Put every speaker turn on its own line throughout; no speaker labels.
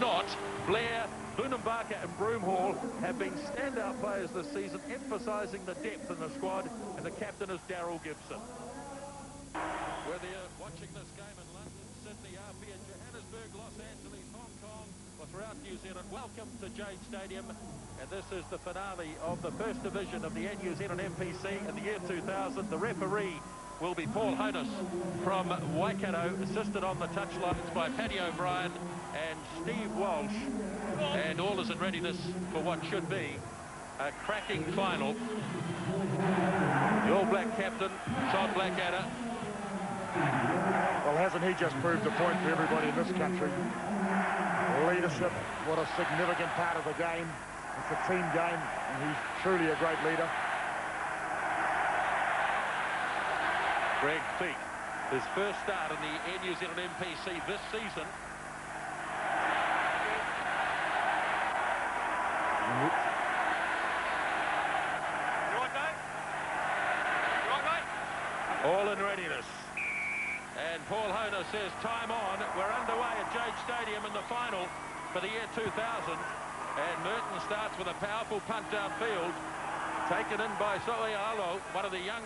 not, Blair, Bunambaka and Broomhall have been standout players this season, emphasising the depth in the squad, and the captain is Daryl Gibson. Whether you're watching this game in London, Sydney, RP, Johannesburg, Los Angeles, Hong Kong, or throughout New Zealand, welcome to Jade Stadium. And this is the finale of the first division of the New Zealand NPC in the year 2000. The referee will be Paul Honus from Waikato, assisted on the touchlines by Paddy O'Brien and Steve Walsh. And all is in readiness for what should be a cracking final. The All Black captain, Todd Blackadder.
Well, hasn't he just proved a point for everybody in this country? Leadership, what a significant part of the game. It's a team game, and he's truly a great leader.
Greg Feet, his first start in the Air New Zealand NPC this season. All in readiness. And Paul Honus says time on. We're underway at Jade Stadium in the final for the year 2000. And Merton starts with a powerful punt downfield, taken in by Soialo, one of the young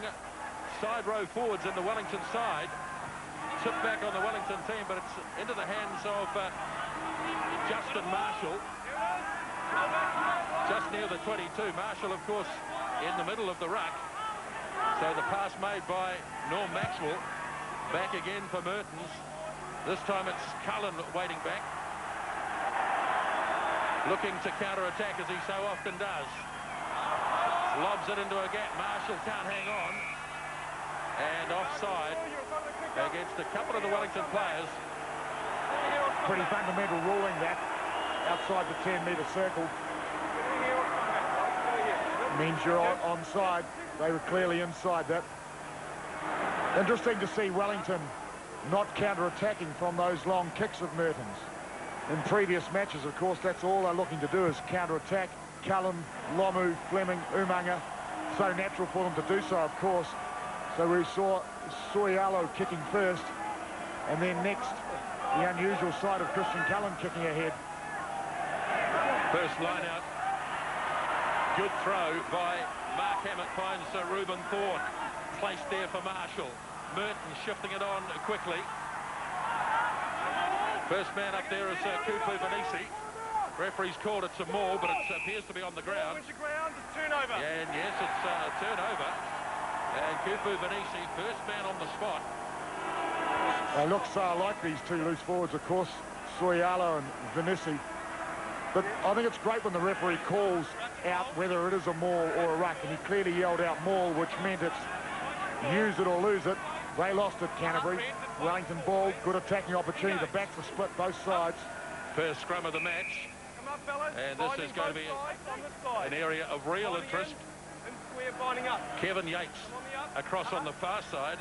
side row forwards in the Wellington side. Tipped back on the Wellington team, but it's into the hands of Justin Marshall. Just near the 22. Marshall, of course, in the middle of the ruck. So the pass made by Norm Maxwell. Back again for Mertens. This time it's Cullen waiting back. Looking to counter-attack as he so often does. Lobs it into a gap. Marshall can't hang on. And offside against a couple of the Wellington players.
Pretty fundamental ruling that. Outside the 10-metre circle. Means you're onside. They were clearly inside that. Interesting to see Wellington not counter-attacking from those long kicks of Mertens. In previous matches, of course, that's all they're looking to do is counter-attack. Cullen, Lomu, Fleming, Umanga. So natural for them to do so, of course. So we saw Soialo kicking first, and then next, the unusual side of Christian Cullen kicking ahead.
First line out. Good throw by Mark Hammett, finds Reuben Thorne. Placed there for Marshall. Merton shifting it on quickly. First man up there is Kupu Vanisi. Referee's called it some more, but it appears to be on the ground.
Turnover.
And yes, it's a turnover. And Kupu Vanisi, first man on the spot.
They look so alike, these two loose forwards, of course, Soialo and Vanisi. But I think it's great when the referee calls out whether it is a maul or a ruck, and he clearly yelled out maul, which meant it's use it or lose it. They lost it, Canterbury. Wellington ball, good attacking opportunity. The backs are split both sides.
First scrum of the match. And this is going to be an area of real interest. Kevin Yates across on the far side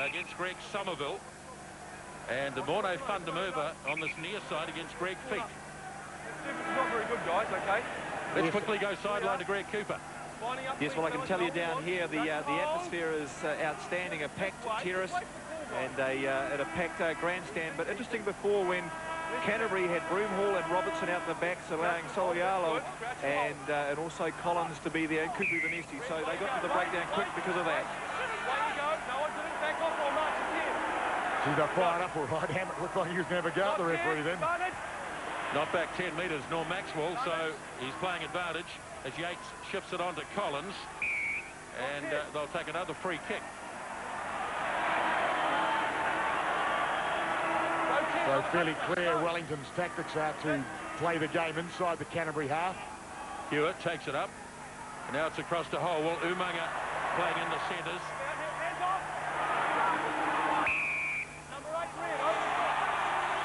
against Greg Somerville. And Morne Fundamuva on this near side against Greg Feet.
Not very good, guys, okay?
Let's quickly go sideline to Greg Cooper.
Yes, well, I can tell you down here the atmosphere is outstanding. A packed terrace and a packed grandstand. But interesting before, when Canterbury had Broomhall and Robertson out the backs, allowing Soialo and also Collins to be there, and Kupu Vanisi. So they got to the breakdown quick because of that.
See, they're fired up all right. Hammett looked like he was going to have a go at the referee then.
Not back 10 metres, nor Maxwell, so he's playing advantage as Yates shifts it on to Collins. And they'll take another free kick.
So fairly clear Wellington's tactics are to play the game inside the Canterbury half.
Hewitt takes it up. And now it's across to Holwell. Umanga playing in the centres.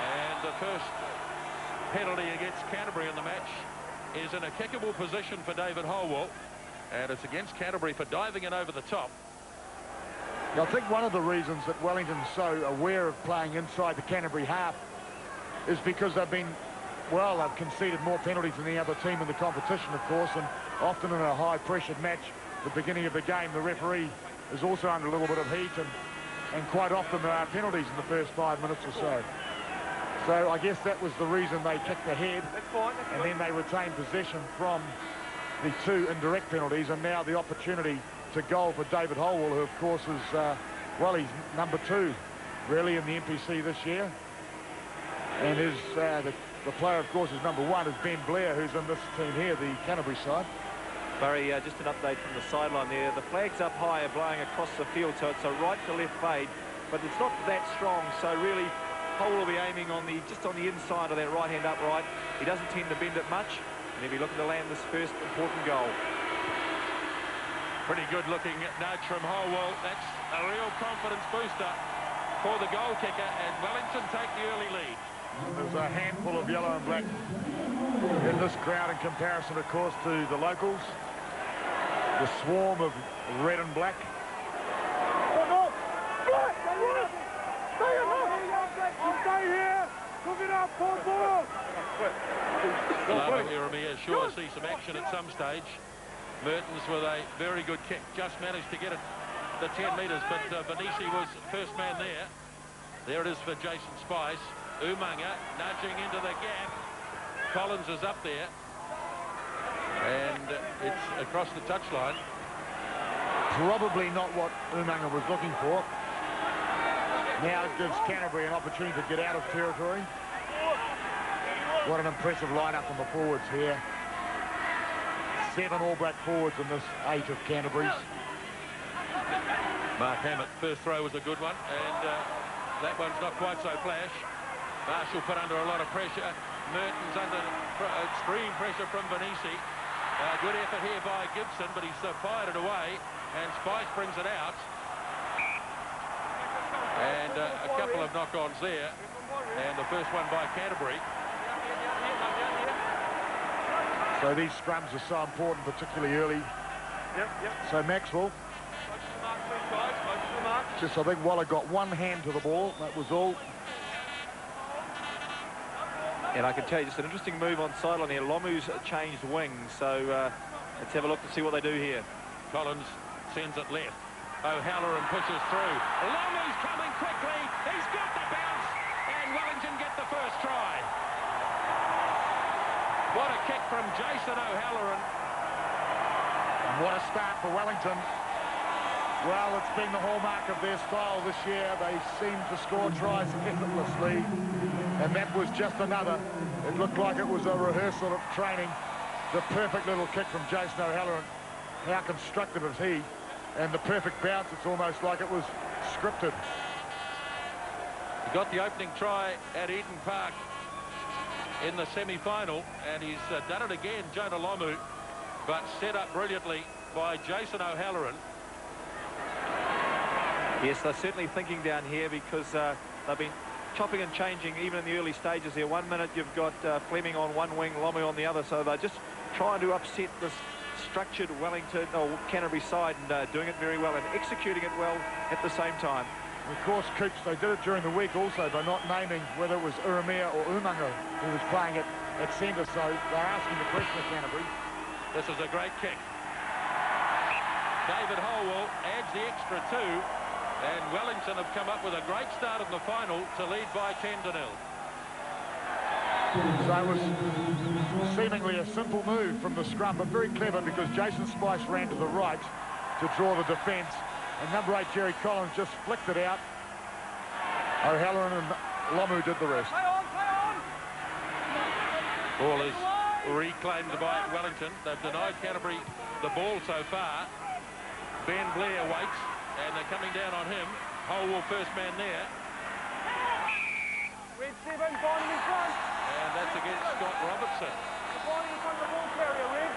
And the first penalty against Canterbury in the match is in a kickable position for David Holwell, and it's against Canterbury for diving in over the top.
I think one of the reasons that Wellington's so aware of playing inside the Canterbury half is because they've been, well, they've conceded more penalties than the other team in the competition, of course, and often in a high-pressured match, the beginning of the game, the referee is also under a little bit of heat, and quite often there are penalties in the first 5 minutes or so. So I guess that was the reason they kicked ahead.
That's fine.
And then they retained possession from the 2 indirect penalties, and now the opportunity to goal for David Holwell, who of course is, well, he's number 2 really in the NPC this year. And his, the player, of course, is number 1 is Ben Blair, who's in this team here, the Canterbury side.
Barry, just an update from the sideline there. The flag's up high, blowing across the field, so it's a right to left fade, but it's not that strong, so really Holwell will be aiming on just on the inside of that right-hand upright. He doesn't tend to bend it much, and he'll be looking to land this first important goal.
Pretty good looking nudge from Holwell. That's a real confidence booster for the goal kicker, and Wellington take the early lead.
There's a handful of yellow and black in this crowd in comparison, of course, to the locals. The swarm of red and black.
Stay here. Look it up. Ball.
Iremia sure see some action at some stage. Mertens with a very good kick. Just managed to get it the 10 metres, but Benisi was first man there. There it is for Jason Spice. Umanga nudging into the gap. Collins is up there. And it's across the touchline.
Probably not what Umanga was looking for. Now it gives Canterbury an opportunity to get out of territory. What an impressive lineup from the forwards here. 7 All Black forwards in this 8 of Canterbury's.
Mark Hammett, first throw was a good one, and that one's not quite so flash. Marshall put under a lot of pressure. Mertens under extreme pressure from Benisi. Good effort here by Gibson, but he's fired it away, and Spice brings it out. And a couple of knock-ons there, and the first one by Canterbury.
So these scrums are so important, particularly early.
Yep.
So Maxwell, just I think Waller got one hand to the ball, that was all.
And I can tell you, just an interesting move on sideline here. Lomu's changed wings, so let's have a look to see what they do here.
Collins sends it left. O'Halloran pushes through. Lomu's coming quickly. He's got the bounce, and Wellington get the first try. What a kick from Jason O'Halloran.
And what a start for Wellington. Well, it's been the hallmark of their style this year. They seem to score tries effortlessly, and that was just another. It looked like it was a rehearsal of training. The perfect little kick from Jason O'Halloran. How constructive is he? And the perfect bounce, it's almost like it was scripted.
He got the opening try at Eden Park in the semi-final, and he's done it again, Jonah Lomu, but set up brilliantly by Jason O'Halloran.
Yes, they're certainly thinking down here, because they've been chopping and changing even in the early stages here. 1 minute you've got Fleming on one wing, Lomu on the other, so they're just trying to upset this structured Wellington or Canterbury side, and doing it very well and executing it well at the same time.
Of course, Cooch, they did it during the week also by not naming whether it was Iremia or Umanga who was playing it at centre, so they're asking the question of Canterbury.
This is a great kick. David Holwell adds the extra 2, and Wellington have come up with a great start in the final to lead by 10-0.
So it was seemingly a simple move from the scrum, but very clever, because Jason Spice ran to the right to draw the defence, and number 8 Jerry Collins just flicked it out. O'Halloran and Lomu did the rest.
Ball is reclaimed by Wellington. They've denied Canterbury the ball so far. Ben Blair waits, and they're coming down on him. Holwell first man there.
Red 7, binding in front.
And that's against Scott Robertson.
Binding in front of the ball carrier, Red.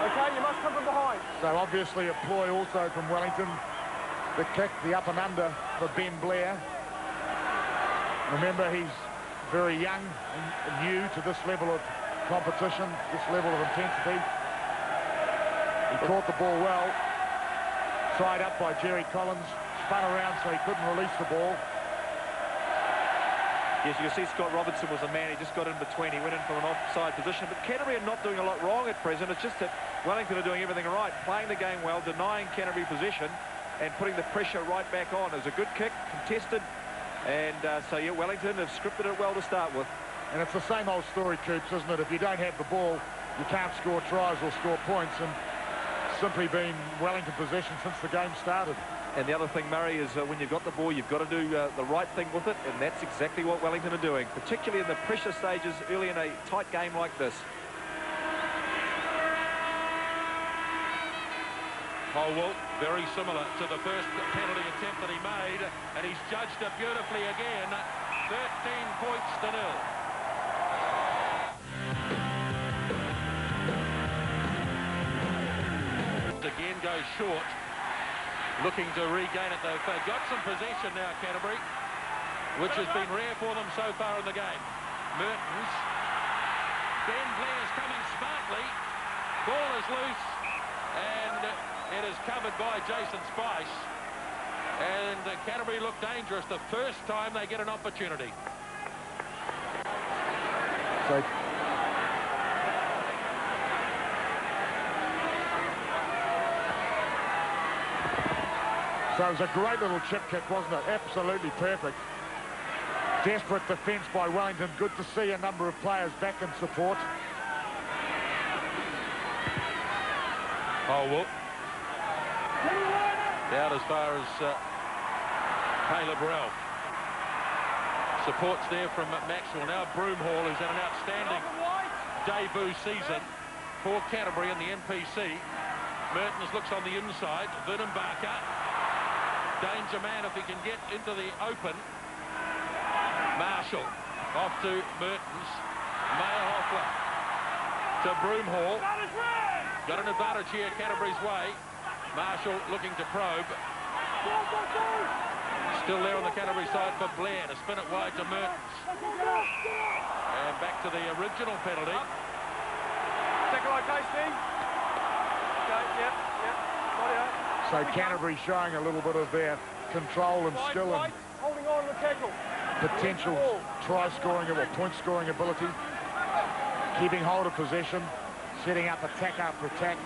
Okay, you must come from behind.
So obviously a ploy also from Wellington. The kick, the up and under for Ben Blair. Remember, he's very young and new to this level of competition, this level of intensity. He caught the ball well. Tied up by Jerry Collins. Spun around so he couldn't release the ball.
Yes, you can see Scott Robertson was a man. He just got in between. He went in from an offside position. But Canterbury are not doing a lot wrong at present. It's just that Wellington are doing everything right, playing the game well, denying Canterbury possession, and putting the pressure right back on. It was a good kick, contested, And so, yeah, Wellington have scripted it well to start with.
And it's the same old story, Coops, isn't it? If you don't have the ball, you can't score tries or score points, and simply been Wellington possession since the game started.
And the other thing, Murray, is when you've got the ball, you've got to do the right thing with it, and that's exactly what Wellington are doing, particularly in the pressure stages early in a tight game like this.
Holwell, very similar to the first penalty attempt that he made, and he's judged it beautifully again. 13 points to 0. Again goes short, looking to regain it though. They've got some possession now, Canterbury, which has been rare for them so far in the game. Mertens, Ben Blair's coming smartly, ball is loose, and it is covered by Jason Spice, and Canterbury look dangerous the first time they get an opportunity.
So it was a great little chip kick, wasn't it? Absolutely perfect. Desperate defence by Wellington. Good to see a number of players back in support.
Holwell. Down as far as Caleb Ralph. Support's there from Maxwell. Now Broomhall is in an outstanding debut season for Canterbury in the NPC. Mertens looks on the inside. Vernon Barker. Danger man if he can get into the open. Marshall off to Mertens. Mayerhofer to Broomhall. Got an advantage here Canterbury's way. Marshall looking to probe. Still there on the Canterbury side for Blair to spin it wide to Mertens. And back to the original penalty.
Tackle okay, Steve? Okay, yep. Body up.
So Canterbury showing a little bit of their control and skill and
holding on the tackle.
Potential try-scoring or point-scoring ability. Keeping hold of possession, setting up attack after attack.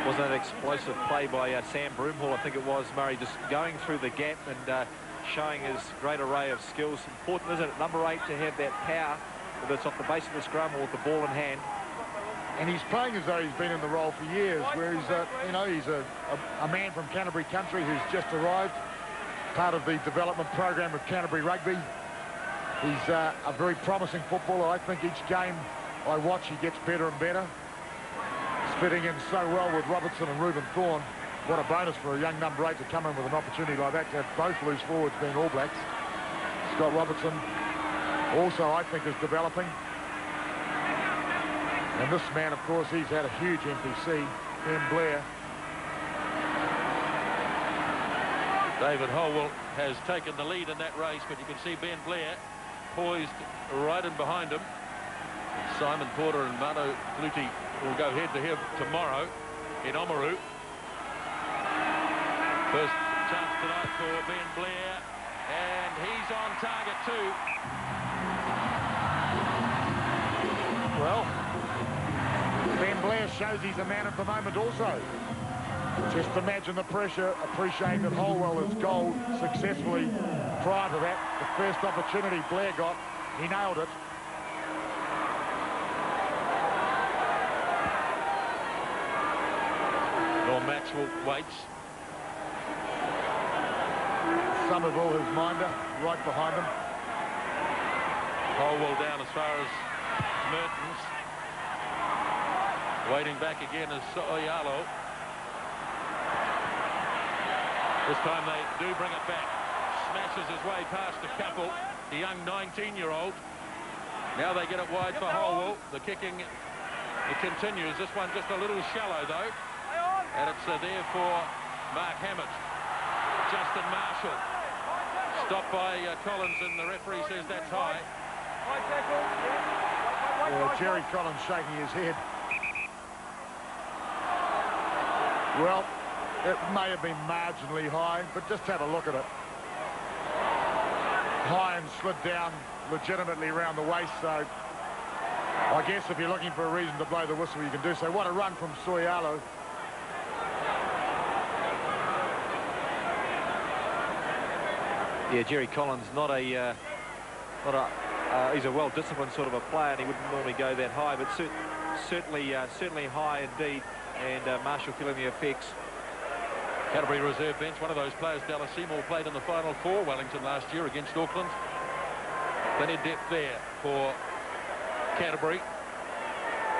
Wasn't an explosive play by Sam Broomhall, I think it was, Murray, just going through the gap and showing his great array of skills. Important, isn't it, number 8, to have that power, whether it's off the base of the scrum or with the ball in hand.
And he's playing as though he's been in the role for years, where he's, he's a man from Canterbury country who's just arrived, part of the development program of Canterbury Rugby. He's a very promising footballer. I think each game I watch, he gets better and better. He's fitting in so well with Robertson and Reuben Thorne. What a bonus for a young number 8 to come in with an opportunity like that, to have both loose forwards being All Blacks. Scott Robertson also, I think, is developing. And this man, of course, he's had a huge NPC, Ben Blair.
David Holwell has taken the lead in that race, but you can see Ben Blair poised right in behind him. Simon Porter and Mano Flutie will go head-to-head tomorrow in Oamaru. First chance tonight for Ben Blair, and he's on target too.
Well, Ben Blair shows he's a man of the moment also. Just imagine the pressure, appreciating that Holwell has goaled successfully prior to that. The first opportunity Blair got, he nailed it.
Norm Maxwell waits.
Somerville, his minder, right behind him.
Holwell down as far as Mertens. Waiting back again is So'oialo. This time they do bring it back. Smashes his way past a couple. The young 19-year-old. Now they get it wide for Holwell. The kicking, it continues. This one just a little shallow, though. And it's there for Mark Hammett. Justin Marshall. Stopped by Collins, and the referee says that's high.
Jerry Collins shaking his head. Well, it may have been marginally high, but just have a look at it. High and slid down legitimately around the waist, so I guess if you're looking for a reason to blow the whistle, you can do so. What a run from So'oialo.
Yeah, Jerry Collins, he's a well-disciplined sort of a player, and he wouldn't normally go that high, but certainly high indeed. And Marshall feeling the effects.
Canterbury reserve bench, one of those players, Dallas Seymour, played in the final for Wellington last year against Auckland. Plenty of depth there for Canterbury.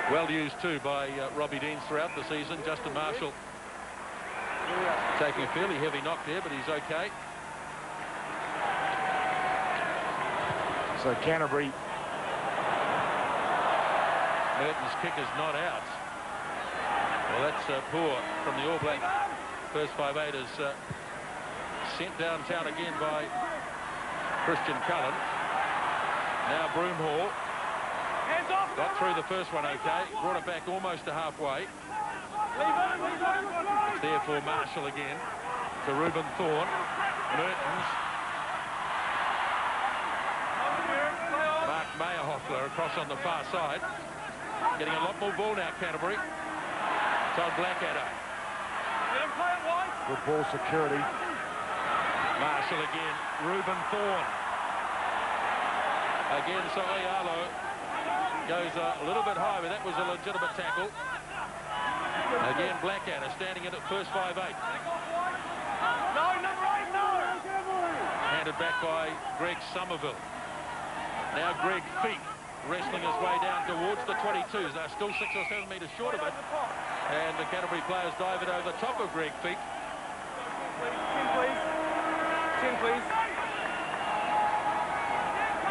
Well used too by Robbie Deans throughout the season. Justin Marshall taking a fairly heavy knock there, but he's okay.
So Canterbury.
Merton's kick is not out. Well, that's poor from the All Black. First 5/8ers sent downtown again by Christian Cullen. Now Broomhall. Got through the first one okay. Brought it back almost to halfway. It's there for Marshall again. To Reuben Thorne. Mertens. Mark Meyerhoffler across on the far side. Getting a lot more ball now, Canterbury. Todd Blackadder.
Good ball security.
Marshall again. Reuben Thorne. Again, Soialo goes a little bit high, but that was a legitimate tackle. Again, Blackadder standing in at first 5/8.
No, number 8, no!
Handed back by Greg Somerville. Now Greg Feek wrestling his way down towards the 22s. They're still 6 or 7 metres short of it. And the Canterbury players dive it over the top of Greg Feek.
Chin, please. Chin, please.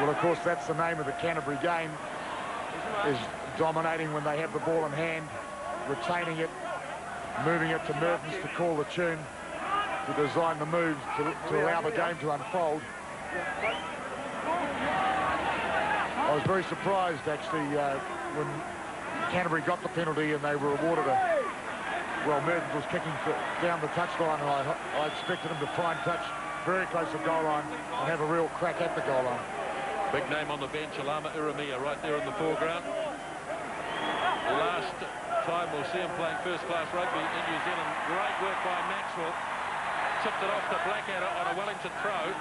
Well, of course, that's the name of the Canterbury game, is dominating when they have the ball in hand, retaining it, moving it to Mertens to call the tune, to design the moves, to allow the game to unfold. I was very surprised, actually, when Canterbury got the penalty and they were awarded well, Mertens was kicking down the touchline, and I expected him to try and touch very close to goal line and have a real crack at the goal line.
Big name on the bench, Alama Iramia, right there in the foreground. Last time we'll see him playing first-class rugby in New Zealand. Great work by Maxwell. Tipped it off to Blackadder on a Wellington throw.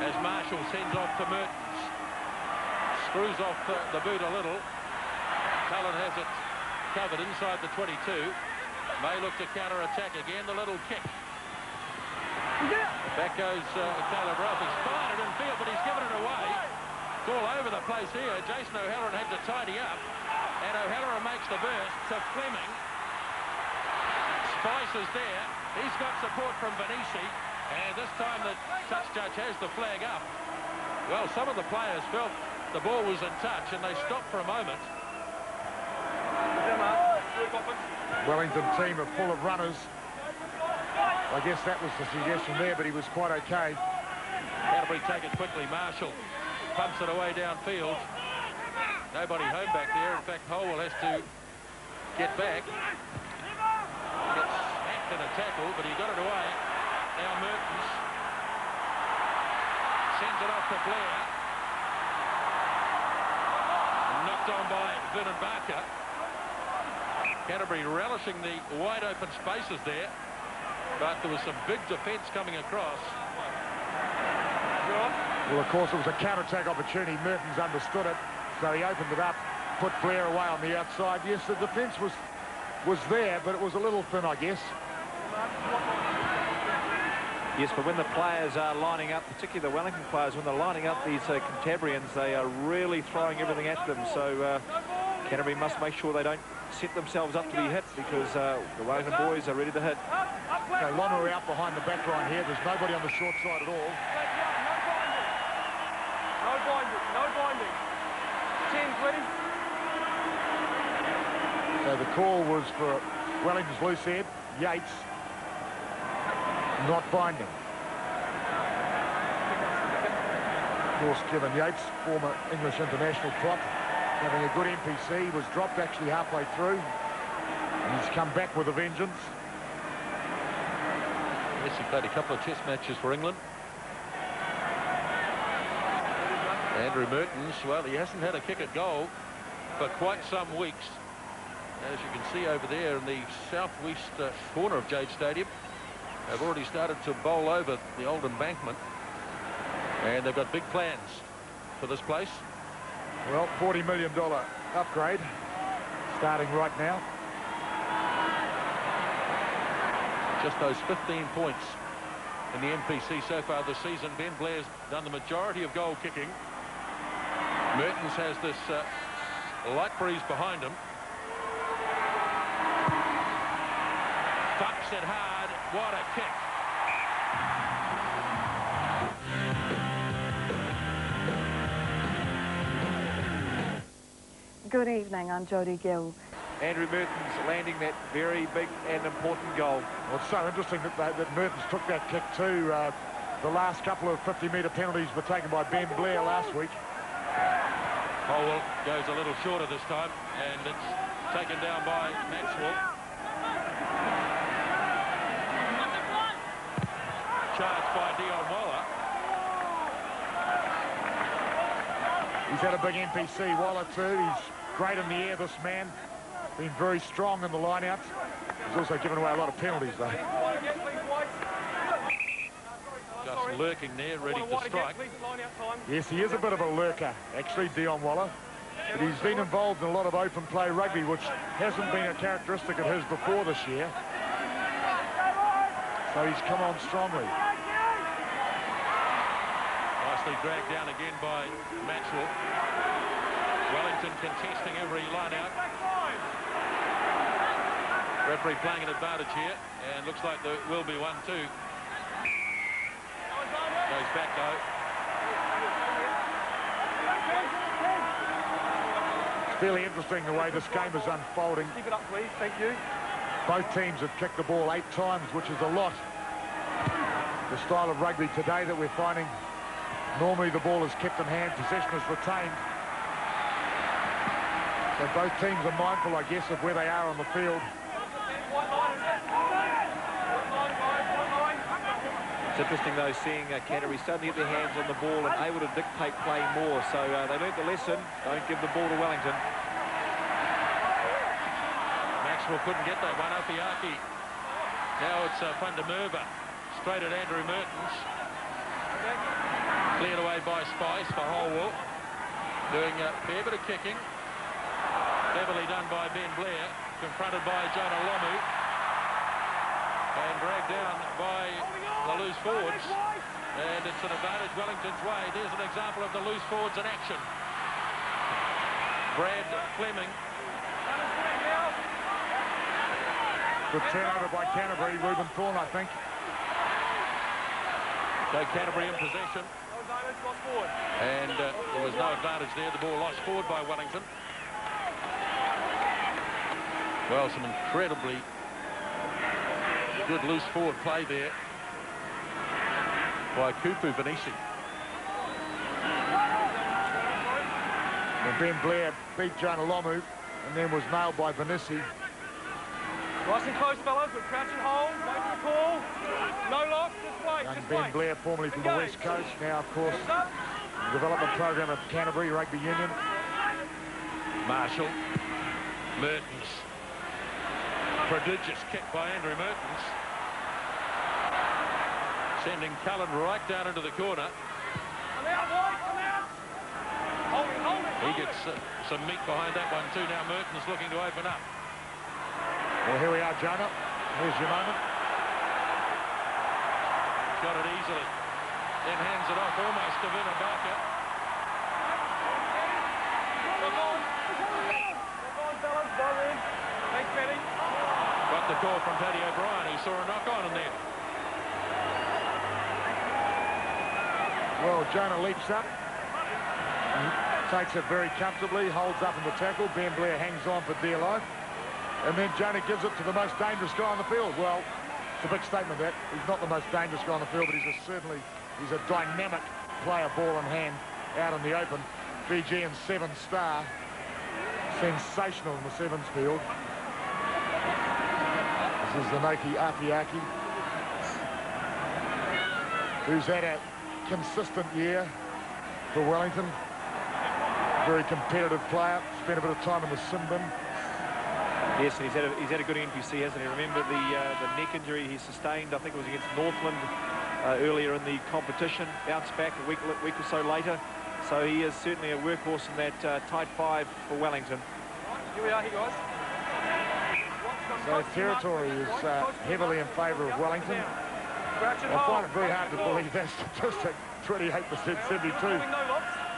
As Marshall sends off to Mertens. Screws off the boot a little. Cullen has it covered inside the 22. May look to counter-attack again. The little kick. Back goes Caleb Ralph. He's fired it in field, but he's given it away. It's all over the place here. Jason O'Halloran had to tidy up. And O'Halloran makes the burst to Fleming. Spice is there. He's got support from Venisi. And this time the touch judge has the flag up. Well, some of the players felt the ball was in touch and they stopped for a moment.
Wellington team are full of runners. I guess that was the suggestion there, but he was quite okay.
Canterbury take it quickly. Marshall pumps it away downfield. Nobody home back there. In fact, Howell has to get back. Gets smacked in a tackle, but he got it away. Now Mertens sends it off to Blair. Knocked on by Vernon Barker. Canterbury relishing the wide open spaces there, but there was some big defence coming across.
Well, of course, it was a counter-attack opportunity. Mertens understood it, so he opened it up, put Blair away on the outside. Yes, the defence was there, but it was a little thin, I guess.
Yes, but when the players are lining up, particularly the Wellington players, when they're lining up these Cantabrians, they are really throwing everything at them. So Canterbury must make sure they don't set themselves up to be hit, because the Wellington boys are ready to hit.
Okay, Lonu out behind the back line here. There's nobody on the short side at all.
No binding, no binding. 10, please.
So the call was for Wellington's loose head, Yates, not binding. Of course, Kevin Yates, former English international prop, having a good NPC, was dropped actually halfway through. And he's come back with a vengeance.
Yes, he played a couple of test matches for England. Andrew Mertens, well, he hasn't had a kick at goal for quite some weeks. As you can see over there in the southwest corner of Jade Stadium. have already started to bowl over the old embankment, and they've got big plans for this place.
Well, $40 million upgrade starting right now.
Just those 15 points in the NPC so far this season. Ben Blair's done the majority of goal kicking. Mertens has this light breeze behind him. Thups it hard. What a kick.
Good evening, I'm Jodie Gill.
Andrew Mertens landing that very big and important goal.
Well, it's so interesting that Mertens took that kick too. The last couple of 50-metre penalties were taken by Ben Blair last week.
Howell goes a little shorter this time, and it's taken down by Maxwell. Charged by Dion Waller.
He's had a big NPC, Waller too. He's great in the air, this man. Been very strong in the line-outs. He's also given away a lot of penalties, though.
Just lurking there, ready to strike.
Yes, he is a bit of a lurker, actually, Dion Waller. But he's been involved in a lot of open play rugby, which hasn't been a characteristic of his before this year. So he's come on strongly.
Nicely dragged down again by Maxwell. Wellington contesting every line-out. Referee playing an advantage here, and looks like there will be one too. Goes back though.
It's fairly interesting the way this game is unfolding.
Keep it up, please. Thank you.
Both teams have kicked the ball 8 times, which is a lot. The style of rugby today that we're finding, normally the ball is kept in hand, possession is retained. So both teams are mindful, I guess, of where they are on the field.
It's interesting, though, seeing Canterbury suddenly get their hands on the ball and able to dictate play more. So they learnt the lesson. Don't give the ball to Wellington.
Maxwell couldn't get that one. Afiaki. Now it's Van der Merwe. Straight at Andrew Mertens. Cleared away by Spice for Holwell. Doing a fair bit of kicking. Cleverly done by Ben Blair. Confronted by Jonah Lomu. And dragged down by the loose forwards. And it's an advantage Wellington's way. There's an example of the loose forwards in action. Brad Fleming.
Good turnover by Canterbury, Reuben Thorne, I think.
So Canterbury in possession. And there was no advantage there. The ball lost forward by Wellington. Well, some incredibly good loose forward play there by Kupu Vanisi.
Well, Ben Blair beat Jonah Lomu and then was nailed by Vanisi.
Nice and close, fellas. We're crouching hold. Wait for the call. No lock. Just wait.
Young
Just
Ben
wait.
Blair, formerly from the West Coast, now, of course, development program at Canterbury Rugby Union.
Marshall. Mertens. Prodigious kick by Andrew Mertens. Sending Cullen right down into the corner.
Come out, boy. Come out. Hold it, hold it.
He gets some meat behind that one too. Now Mertens looking to open up.
Well, here we are, Jonah. Here's your moment.
Got it easily. Then hands it off almost to Vinabaka.
Come on. Come on, fellas. Go in. Thanks, Benny.
Got the call from Paddy O'Brien, who saw a knock-on in there.
Well, Jonah leaps up. Takes it very comfortably, holds up in the tackle. Ben Blair hangs on for dear life. And then Jonah gives it to the most dangerous guy on the field. Well, it's a big statement that. He's not the most dangerous guy on the field, but he's a dynamic player, ball in hand, out in the open. Fijian 7-star. Sensational in the sevens field. This is Zanoki Afiaki, who's had a consistent year for Wellington. Very competitive player. Spent a bit of time in the sin bin.
Yes, and he's had a good NPC, hasn't he? Remember the neck injury he sustained, I think it was against Northland earlier in the competition, bounced back a week or so later. So he is certainly a workhorse in that tight 5 for Wellington.
Here we are, here guys.
So territory is heavily in favour of Wellington. I find it very hard to believe that statistic, 28%, 72.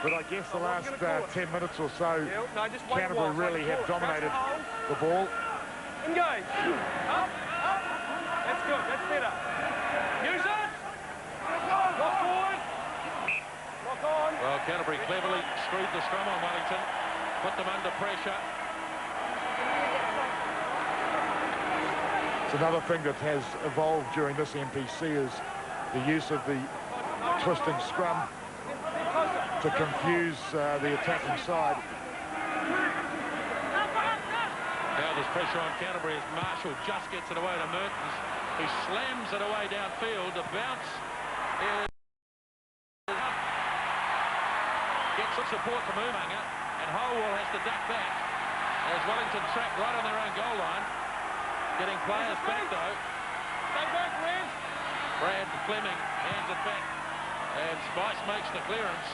But I guess the last 10 minutes or so, Canterbury really have dominated the ball.
Engage. Up, up. That's good, that's better. Use it. Lock forward. Lock on.
Well, Canterbury cleverly screwed the scrum on Wellington, put them under pressure.
It's another thing that has evolved during this NPC is the use of the twisting scrum to confuse the attacking side.
Now there's pressure on Canterbury as Marshall just gets it away to Mertens, who slams it away downfield. The bounce is... gets some support from Umaga, and Holwell has to duck back as Wellington track right on their own goal line. Getting players back though.
Stay back, Brad.
Brad Fleming hands it back, and Spice makes the clearance.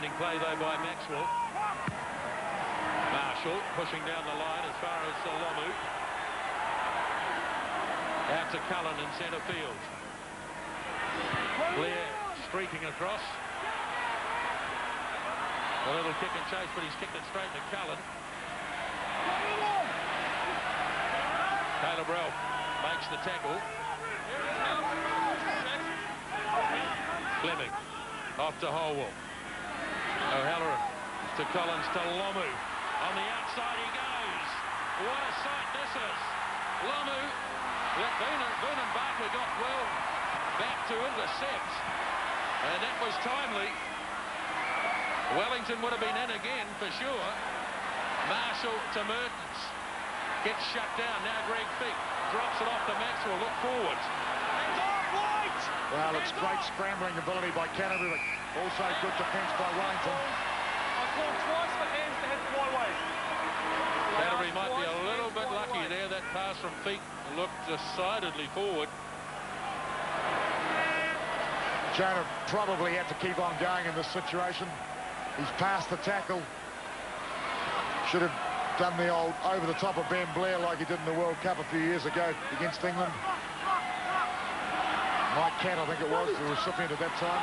Outstanding play, though, by Maxwell. Marshall pushing down the line as far as Lomu. Out to Cullen in centre field. Blair streaking across. A little kick and chase, but he's kicked it straight to Cullen. Caleb Ralph makes the tackle. Fleming off to Holwell. O'Halloran to Collins to Lomu. On the outside he goes. What a sight this is. Lomu. Boone and Barker got well back to intercept. And that was timely. Wellington would have been in again for sure. Marshall to Mertens. Gets shut down. Now Greg Feek drops it off to Maxwell. Look forward.
Well, it's great scrambling ability by Canterbury. Also good defence by Wellington.
I called twice for hands to hit flyways.
Canterbury might be a little bit lucky there. That pass from Feek looked decidedly forward.
Jonah probably had to keep on going in this situation. He's passed the tackle. Should have done the old over the top of Ben Blair like he did in the World Cup a few years ago against England. Mike Cat, I think it was, the recipient at that time.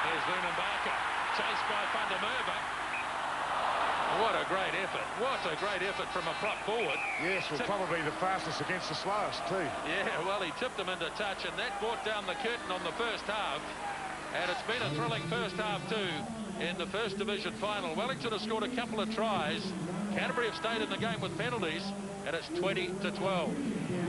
There's Vernon Barker, chased by Van der Merwe. What a great effort. What a great effort from a prop forward.
Yes, well, probably the fastest against the slowest, too.
Yeah, well, he tipped him into touch, and that brought down the curtain on the first half. And it's been a thrilling first half, too, in the First Division final. Wellington has scored a couple of tries. Canterbury have stayed in the game with penalties, and it's 20-12.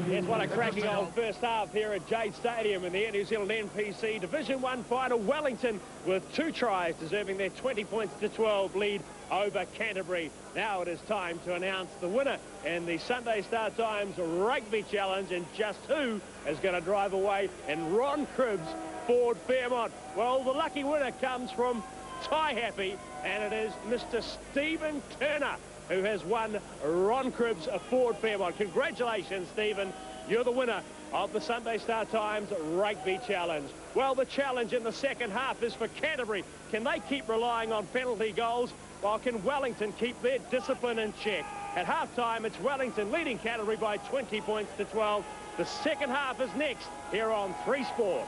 Yes, what a cracking old first half here at Jade Stadium in the Air New Zealand NPC Division 1 final. Wellington with 2 tries, deserving their 20-12 lead over Canterbury. Now it is time to announce the winner in the Sunday Star Times Rugby Challenge, and just who is going to drive away in Ron Cribb's Ford Fairmont. Well, the lucky winner comes from Tie Happy, and it is Mr. Stephen Turner, who has won Ron Cribb's Ford Fairmont. Congratulations, Stephen. You're the winner of the Sunday Star Times Rugby Challenge. Well, the challenge in the second half is for Canterbury. Can they keep relying on penalty goals, while can Wellington keep their discipline in check? At half-time, it's Wellington leading Canterbury by 20-12. The second half is next here on 3 Sport.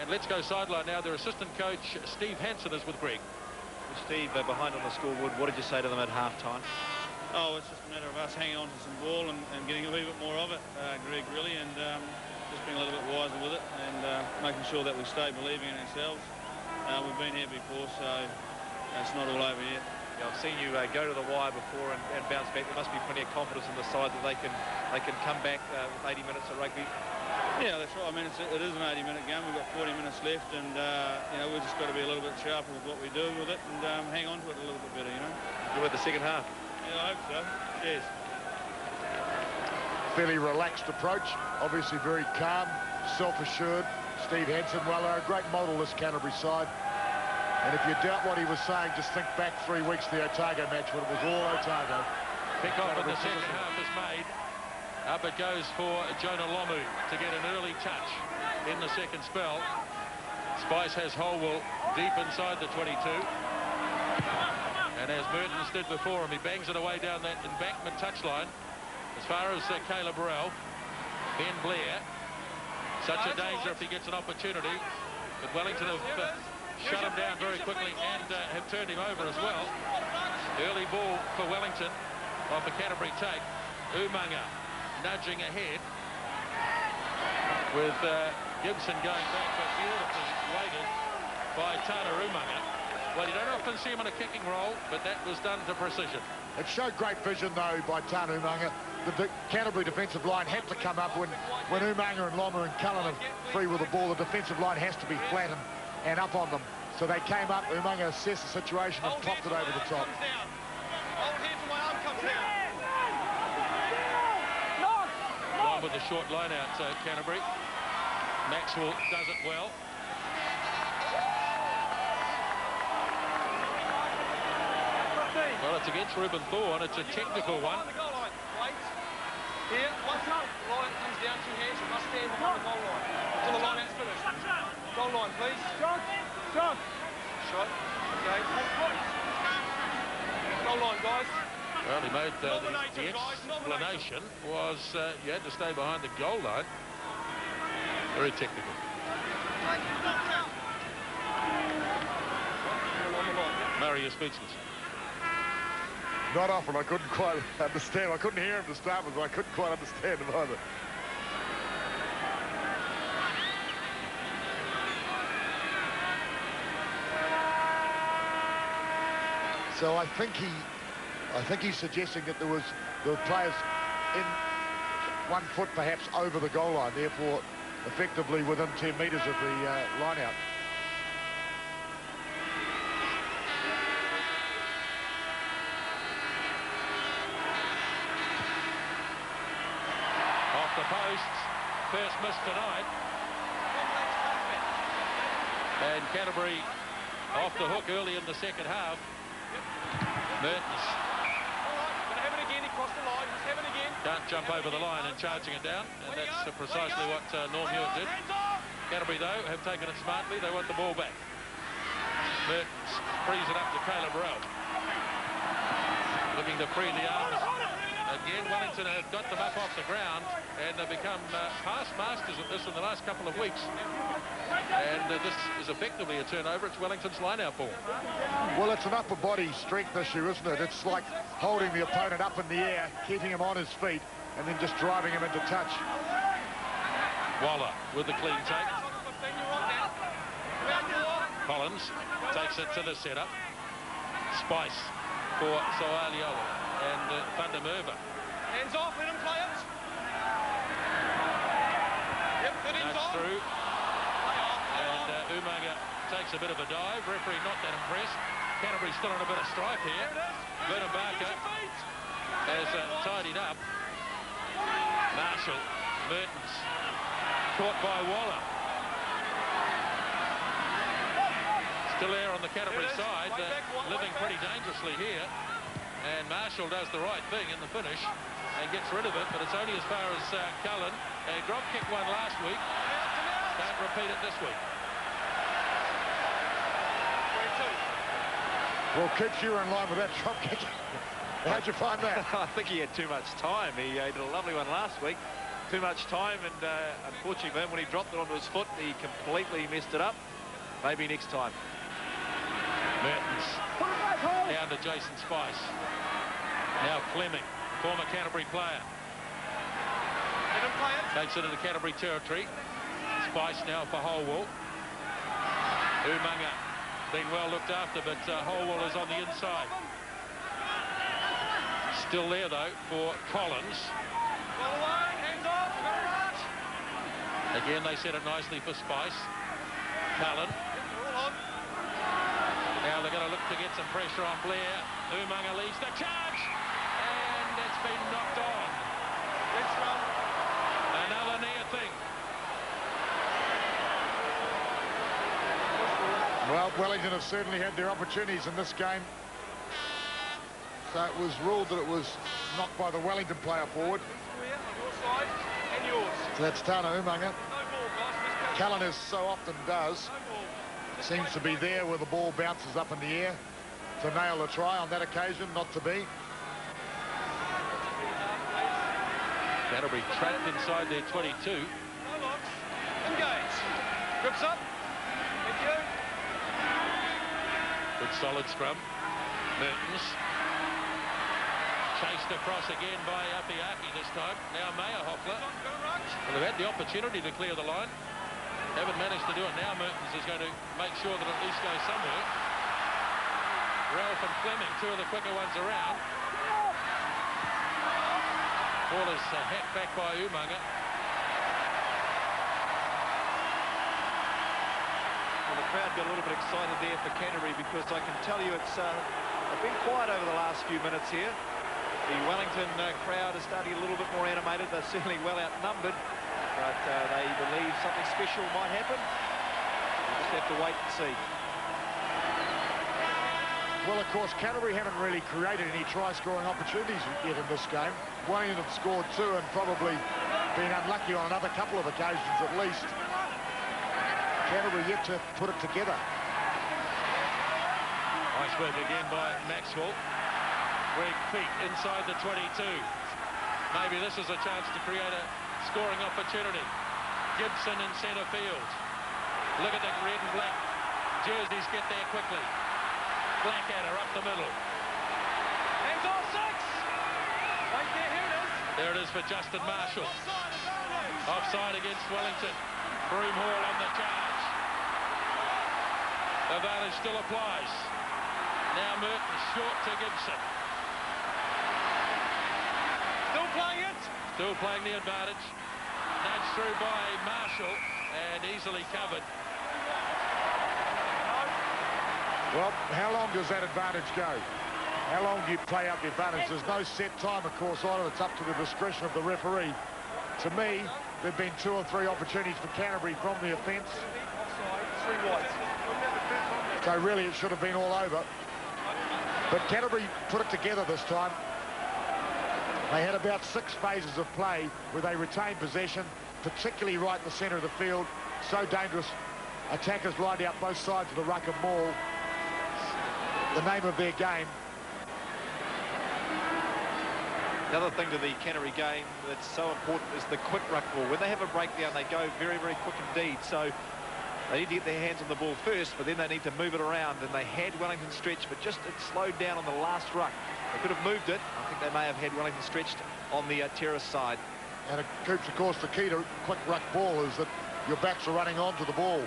And let's go sideline now. Their assistant coach, Steve Hansen, is with Greg.
Steve, behind on the scoreboard, what did you say to them at half-time?
Oh, it's just a matter of us hanging on to some ball and getting a wee bit more of it, Greg, really, and just being a little bit wiser with it and making sure that we stay believing in ourselves. We've been here before, so it's not all over yet.
Yeah, I've seen you go to the wire before and bounce back. There must be plenty of confidence in the side that they can come back with 80 minutes of rugby.
Yeah, that's right. I mean, it is an 80-minute game. We've got 40 minutes left, and you know, we've just got to be a little bit sharper with what we do with it and hang on to it a little bit better, you know.
Good with the second half.
Yeah, I hope so. Cheers.
Fairly relaxed approach, obviously very calm, self-assured. Steve Hansen, well, they're a great model, this Canterbury side. And if you doubt what he was saying, just think back 3 weeks to the Otago match when it was all Otago.
Pick off in the second half is made. Up it goes for Jonah Lomu to get an early touch in the second spell. Spice has Holwell deep inside the 22. And as Mertens did before him, he bangs it away down that embankment touchline. As far as Caleb Ralph, Ben Blair, such a danger if he gets an opportunity. But Wellington have shut him down very quickly and have turned him over as well. Early ball for Wellington off a Canterbury take. Umanga nudging ahead with Gibson going back, but beautifully weighted by Tana Umanga. Well, you don't often see him in a kicking role, but that was done to precision.
It showed great vision, though, by Tana Umanga. The Canterbury defensive line had to come up when Umanga and Loma and Cullen are free with the ball. The defensive line has to be flat and up on them. So they came up, Umanga assessed the situation and popped it over the top.
Hold hands and my arm comes down.
One with the short line out, Canterbury. Maxwell does it well. Well, it's against Ruben Thorne. It's a technical one.
Here, once the line comes down 2 hands, you must stand behind the goal line until the line out's finished. Goal line, please. John. Shot. Okay. Goal line, guys.
Well, he made the explanation was you had to stay behind the goal line. Very technical. Murray, you're speechless.
Not often. I couldn't quite understand. I couldn't hear him to start with, but I couldn't quite understand him either. So I think he's suggesting that there were players in 1 foot perhaps over the goal line, therefore effectively within 10 metres of the line out.
Off the posts, first miss tonight. And Canterbury off the hook early in the second half. Mertens.
Gonna have it again, he crossed the line, just have it again.
Can't jump over the line and charging it down, and that's precisely what Norm Hewitt did. Canterbury, though, have taken it smartly. They want the ball back. Mertens frees it up to Caleb Rowe. Looking to free the arms. Again, Wellington have got them up off the ground, and they've become past masters at this in the last couple of weeks. And this is effectively a turnover. It's Wellington's line-out ball.
Well, it's an upper body strength issue, isn't it? It's like holding the opponent up in the air, keeping him on his feet, and then just driving him into touch.
Waller with the clean take. Collins takes it to the setup. Spice for Soaliola and Van der Merwe.
Hands off, let him play it. Yep, good hands off.
Through. And Umaga takes a bit of a dive. Referee not that impressed. Canterbury still on a bit of strife here. Vernon Barker has tidied up. Marshall, Mertens, caught by Waller. Still there on the Canterbury side, living pretty dangerously here. And Marshall does the right thing in the finish and gets rid of it, but it's only as far as Cullen. Grog kicked one last week. Can't repeat it this week.
Well, Kitch, you were in line with that drop kick. How'd you find that?
I think he had too much time. He did a lovely one last week. Too much time, and unfortunately, when he dropped it onto his foot, he completely messed it up. Maybe next time.
Mertens down to Jason Spice. Now Fleming, former Canterbury player. Takes it into Canterbury territory. Spice now for Holwell. Umaga being well looked after, but Holwell is on the inside. Still there, though, for Collins. Again, they set it nicely for Spice. Cullen. Now they're going to look to get some pressure on Blair. Umaga leads the charge. And it's been knocked on. Another near thing.
Well, Wellington have certainly had their opportunities in this game. So it was ruled that it was knocked by the Wellington player forward. So that's Tana Umaga. Cullen, as so often does, seems to be there where the ball bounces up in the air to nail the try. On that occasion, not to be.
Canterbury trapped inside their 22.
Engage. Grips up. Thank you.
Good solid scrum. Mertens. Chased across again by Apiaki this time. Now Mayerhoffler. Well, they've had the opportunity to clear the line. Haven't managed to do it. Now Mertens is going to make sure that it at least goes somewhere. Ralph and Fleming, two of the quicker ones around. Ball is hacked back by Umaga.
Well, the crowd got a little bit excited there for Canterbury, because I can tell you it's been quiet over the last few minutes here. The Wellington crowd is starting a little bit more animated. They're certainly well outnumbered, but they believe something special might happen. We'll just have to wait and see.
Well, of course, Canterbury haven't really created any try-scoring opportunities yet in this game. Wellington have scored 2 and probably been unlucky on another couple of occasions at least. Canterbury yet to put it together.
Nice work again by Maxwell. Greg Feet inside the 22. Maybe this is a chance to create a scoring opportunity. Gibson in centre field. Look at the red and black jerseys get there quickly. Blackadder up the middle.
Hands off 6! Right there, here it is.
There it is for Justin Marshall. Offside against Wellington. Broom Hall on the charge. Advantage still applies. Now Merton short to Gibson.
Still playing it.
Still playing the advantage. Nudged through by Marshall and easily covered.
Well, how long does that advantage go? How long do you play up the advantage? There's no set time, of course, either. It's up to the discretion of the referee. To me, there have been 2 or 3 opportunities for Canterbury from the offence.
Offside, 3 whites.
So really, it should have been all over. But Canterbury put it together this time. They had about 6 phases of play where they retained possession, particularly right in the centre of the field. So dangerous. Attackers lined out both sides of the ruck and maul. The name of their game.
The other thing to the Canterbury game that's so important is the quick ruck ball. When they have a breakdown, they go very, very quick indeed. So they need to get their hands on the ball first, but then they need to move it around. And they had Wellington stretched, but just it slowed down on the last ruck. They could have moved it. I think they may have had Wellington stretched on the terrace side.
And Coops, of course, the key to quick ruck ball is that your backs are running onto the ball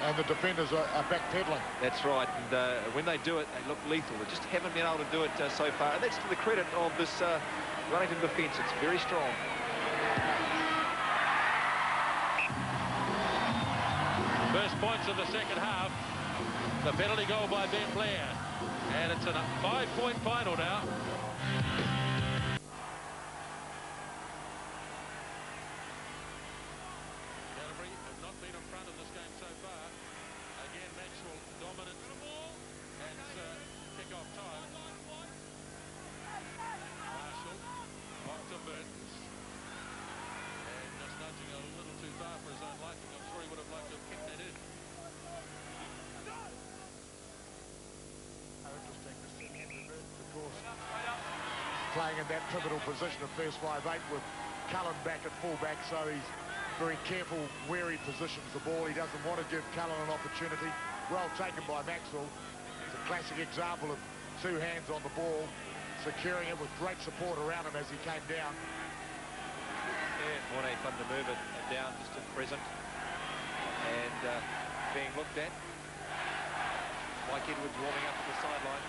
and the defenders are backpedaling.
That's right, and when they do it, they look lethal. They just haven't been able to do it so far, and that's to the credit of this Wellington defence. It's very strong.
First points of the second half. The penalty goal by Ben Blair. And it's a 5-point final now. Canterbury have not been in front of this game so far. Again, Maxwell dominant. And kick-off time. Marshall off to Burtons. And just nudging a little too far for his own liking. I'm sure he would have liked to have kicked that in.
Playing in that pivotal position of first 5'8" with Cullen back at fullback, so he's very careful where he positions the ball. He doesn't want to give Cullen an opportunity. Well taken by Maxwell. It's a classic example of 2 hands on the ball, securing it with great support around him as he came down.
Yeah, Mornay van der Merwe down just at present and being looked at. Mike Edwards warming up at the sideline.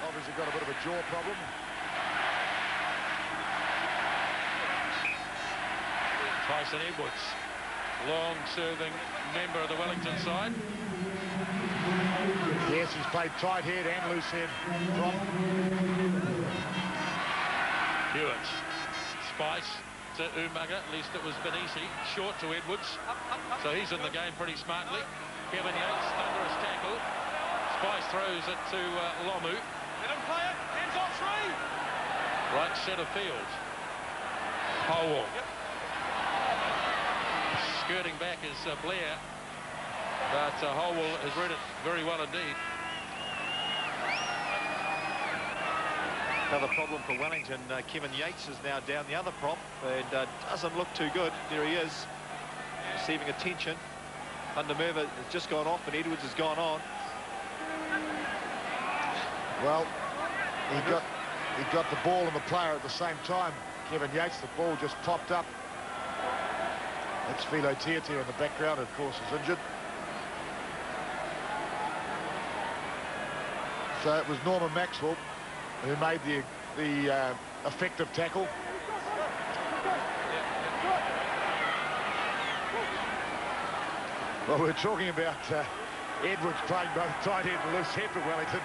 Obviously got a bit of a jaw problem.
Tyson Edwards, long-serving member of the Wellington side.
Yes, he's played tight head and loose head drop.
Hewitt, Spice to Umaga, at least it was Benisi, short to Edwards. So he's in the game pretty smartly. Kevin Yates, thunderous tackle. Spice throws it to Lomu.
Let him play it. Hands on 3.
Right centre field. Howell.
Yep.
Skirting back is Blair. But Howell has read it very well indeed.
Another problem for Wellington. Kevin Yates is now down the other prop and doesn't look too good. There he is, receiving attention. Van der Merwe has just gone off and Edwards has gone on.
Well, he got the ball and the player at the same time. Kevin Yates, the ball just popped up. That's Philo Tiatia in the background, of course, is injured. So it was Norman Maxwell who made the effective tackle. Well, we're talking about Edwards playing both tight end and loose head for Wellington.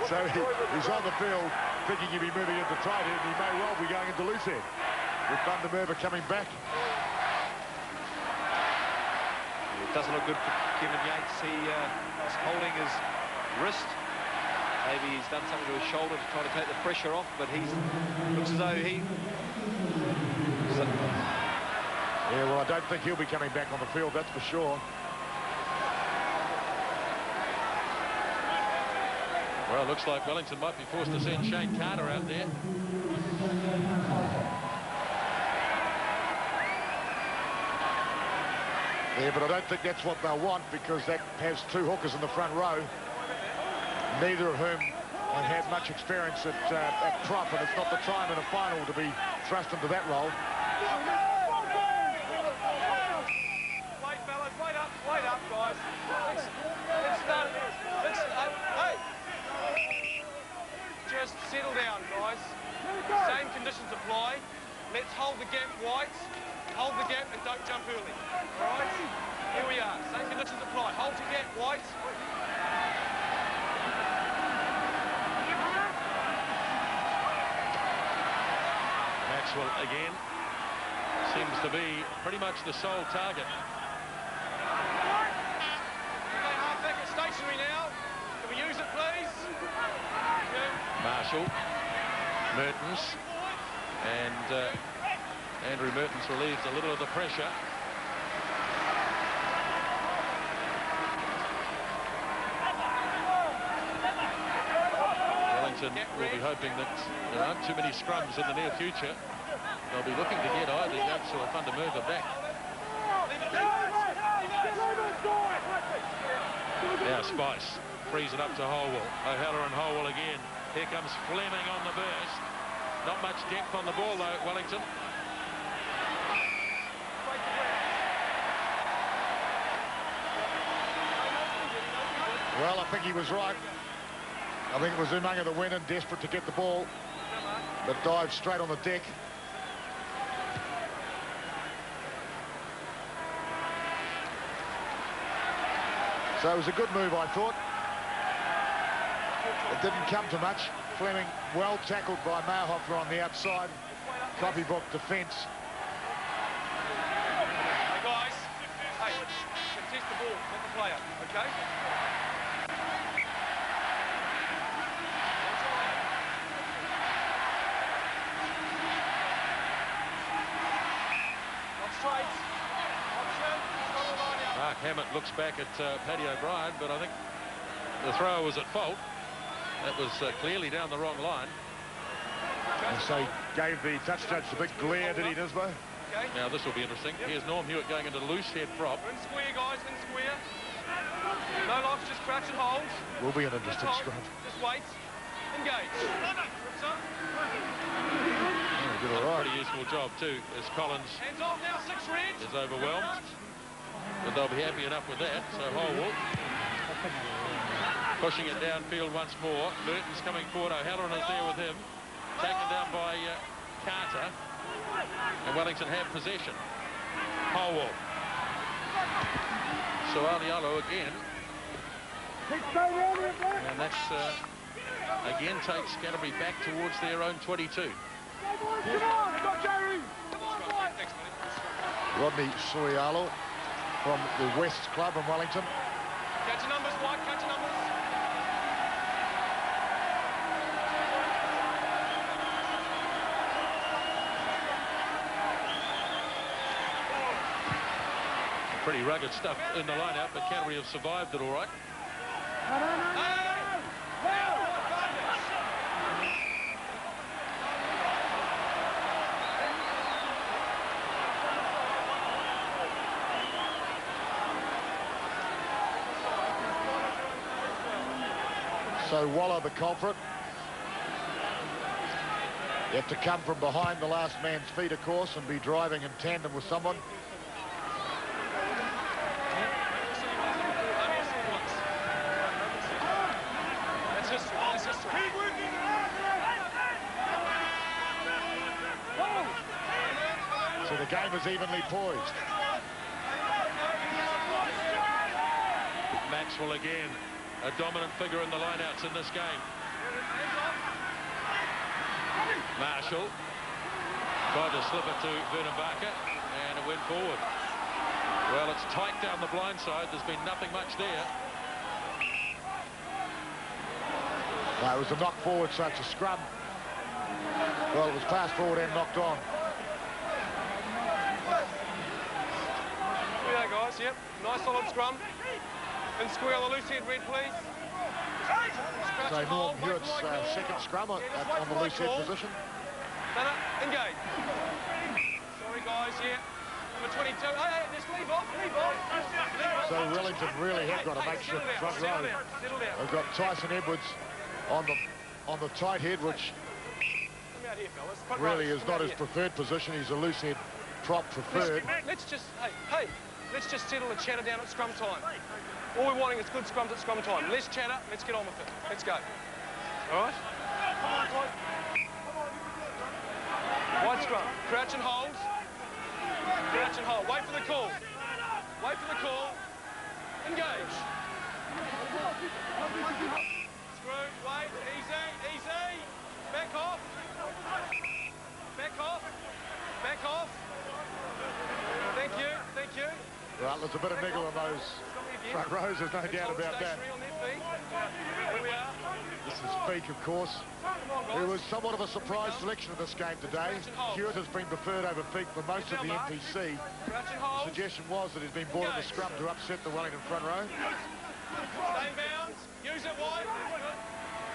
So he's on the field thinking he'll be moving into tight end. He may well be going into loose head. With Van der Merwe coming back.
It doesn't look good for Kevin Yates. He is holding his wrist. Maybe he's done something to his shoulder to try to take the pressure off, but looks as though he...
Yeah, well, I don't think he'll be coming back on the field, that's for sure.
Well, it looks like Wellington might be forced to send Shane Carter out there.
Yeah, but I don't think that's what they'll want, because that has two hookers in the front row, neither of whom have had much experience at prop, and it's not the time in a final to be thrust into that role.
Wait, fellas, wait up, guys. Let's start. Hey! Just settle down, guys. Same conditions apply. Let's hold the gap, Whites. Hold the gap and don't jump early. All right? Here we are. Same conditions apply. Hold your gap, Whites.
Maxwell again seems to be pretty much the sole target.
Okay, half-back is stationary now. Can we use it, please?
Marshall, Mertens, and Andrew Mertens relieves a little of the pressure. Wellington will be hoping that there aren't too many scrums in the near future. They'll be looking to get either Yates or Fundamurtha back. Now Spice frees it up to Holwell. O'Halloran and Holwell again. Here comes Fleming on the burst. Not much depth on the ball though, Wellington.
Well, I think he was right. I think it was Umaga the winner, desperate to get the ball, but dived straight on the deck. So it was a good move, I thought. It didn't come to much. Fleming well tackled by Mahofer on the outside. Copybook defence.
Hey, guys. Hey, contest the ball, not the player, okay?
Mark Hammett looks back at Paddy O'Brien, but I think the thrower was at fault. That was clearly down the wrong line.
And so he gave the touch judge the big glare, did he, Nisbo?
Okay.
Now this will be interesting. Here's Norm Hewitt going into loose head prop.
In square, guys, in square. No locks, just crouch and hold.
Will be an interesting scrum.
Just wait. Engage.
Oh, he did all right.
Pretty useful job too, as Collins
Hands off now, 6 red.
is overwhelmed. But they'll be happy enough with that. So Holwell pushing it downfield once more. Mertens coming forward. O'Halloran is there with him. Taken down by Carter. And Wellington have possession. Holwell. So Alialo again. And that's again takes Canterbury back towards their own 22.
Rodney Sorialo from the West Club in Wellington.
Catch your numbers, White, catch your numbers.
Pretty rugged stuff in the lineup, but Canterbury have survived it all right.
So Waller, the culprit. You have to come from behind the last man's feet, of course, and be driving in tandem with someone. So the game is evenly poised.
Maxwell again, a dominant figure in the lineouts in this game. Marshall tried to slip it to Vernon Barker, and it went forward. Well, it's tight down the blind side. There's been nothing much there.
No, it was a knock forward, so it's a scrum. Well, it was passed forward and knocked on.
Here we go, guys, yep. Nice solid scrum. And square on the loose head, Red, please.
So Norm Hewitt's second scrum on the loose head position.
Engage. Sorry, guys, yeah. Number 22. Hey, just leave off.
So Wellington really have got a makeshift front row.
Settle down.
They've got Tyson Edwards on the tight head, which
Come out here, fellas.
really is not his preferred position. He's a loose head prop preferred.
Let's just, hey, let's just settle the chatter down at scrum time. All we're wanting is good scrums at scrum time. Let's chatter, let's get on with it. Let's go. All right? Wide scrum. Crouch and hold. Crouch and hold. Wait for the call. Wait for the call. Engage. Screw. Wait. Easy. Back off. Back off. Back off. Thank you.
Well, there's a bit of niggle on those front rows, there's no doubt about that. This is Feek, of course, who was somewhat of a surprise selection of this game today. Hewitt has been preferred over Feek for most of the NPC. The suggestion was that he's been brought in the scrum to upset the Wellington front row.
Stay in bounds. Use it wide.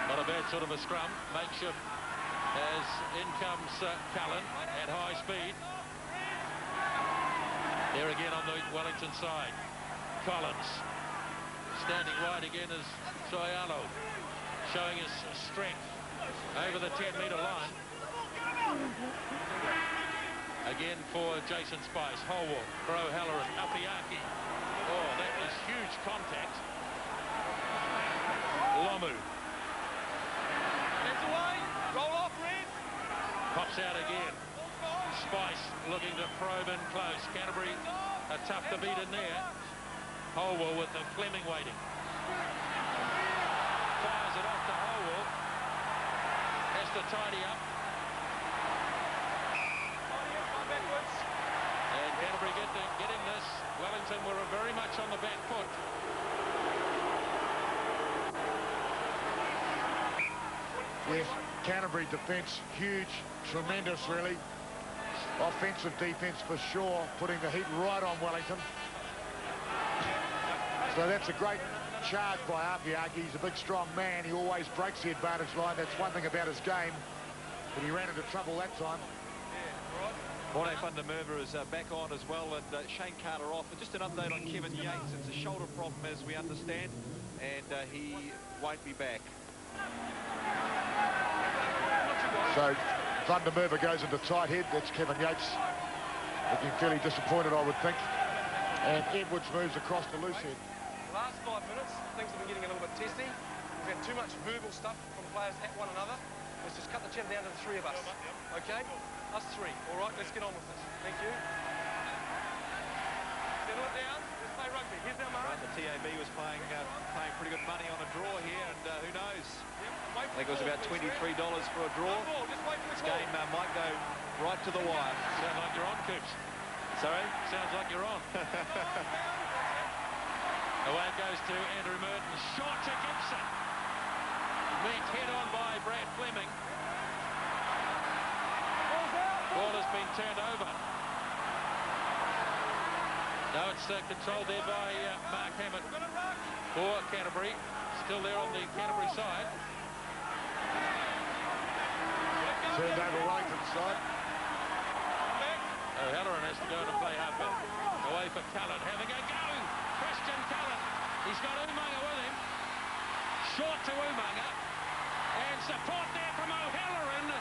Not a bad sort of a scrum. Makeshift as in comes Cullen at high speed. There again on the Wellington side. Collins. Standing wide again is Soyalo. Showing his strength over the 10-metre line. Again for Jason Spice. Holwell, Crow, Halloran, Apiaki. Oh, that was huge contact. Lomu.
Hands away. Roll off, Red.
Pops out again. Spice looking to probe in close. Canterbury are tough to beat in there. Holwell with the Fleming waiting. Fires it off to Holwell. Has to tidy up.
Backwards.
And Canterbury getting this. Wellington were very much on the back foot.
Yes, Canterbury defence, huge, tremendous really. Offensive defence for sure, putting the heat right on Wellington. So that's a great charge by Apiaki. He's a big, strong man. He always breaks the advantage line. That's one thing about his game. But he ran into trouble that time.
Morne van der Merwe is back on as well, and Shane Carter off. But just an update on Kevin Yates. It's a shoulder problem, as we understand, and he won't be back.
So van der Merwe goes into tight head. That's Kevin Yates looking fairly disappointed, I would think. And Edwards moves across to loose head.
Last 5 minutes, things have been getting a little bit testy. We've had too much verbal stuff from players at one another. Let's just cut the chat down to the three of us. Okay? Us three. All right, let's get on with this. Thank you. Settle it down. Let's play rugby. Here's our mark.
The TAB was paying pretty good money on a draw here, and who knows? I think it was about $23 for a draw. This game might go right to the wire.
Sounds like you're on, Coops.
Sorry?
Sounds like you're on. Away it goes to Andrew Merton. Shot to Gibson. Met head on by Brad Fleming. Ball has been turned over. No, it's controlled there by Mark Hammett for Canterbury. Still there on the Canterbury side.
Turned over Wellington's side.
Halloran has to go and play halfback. Away for Cullen, having a go. Christian Cullen. He's got Umaga with him. Short to Umaga. And support there from O'Halloran.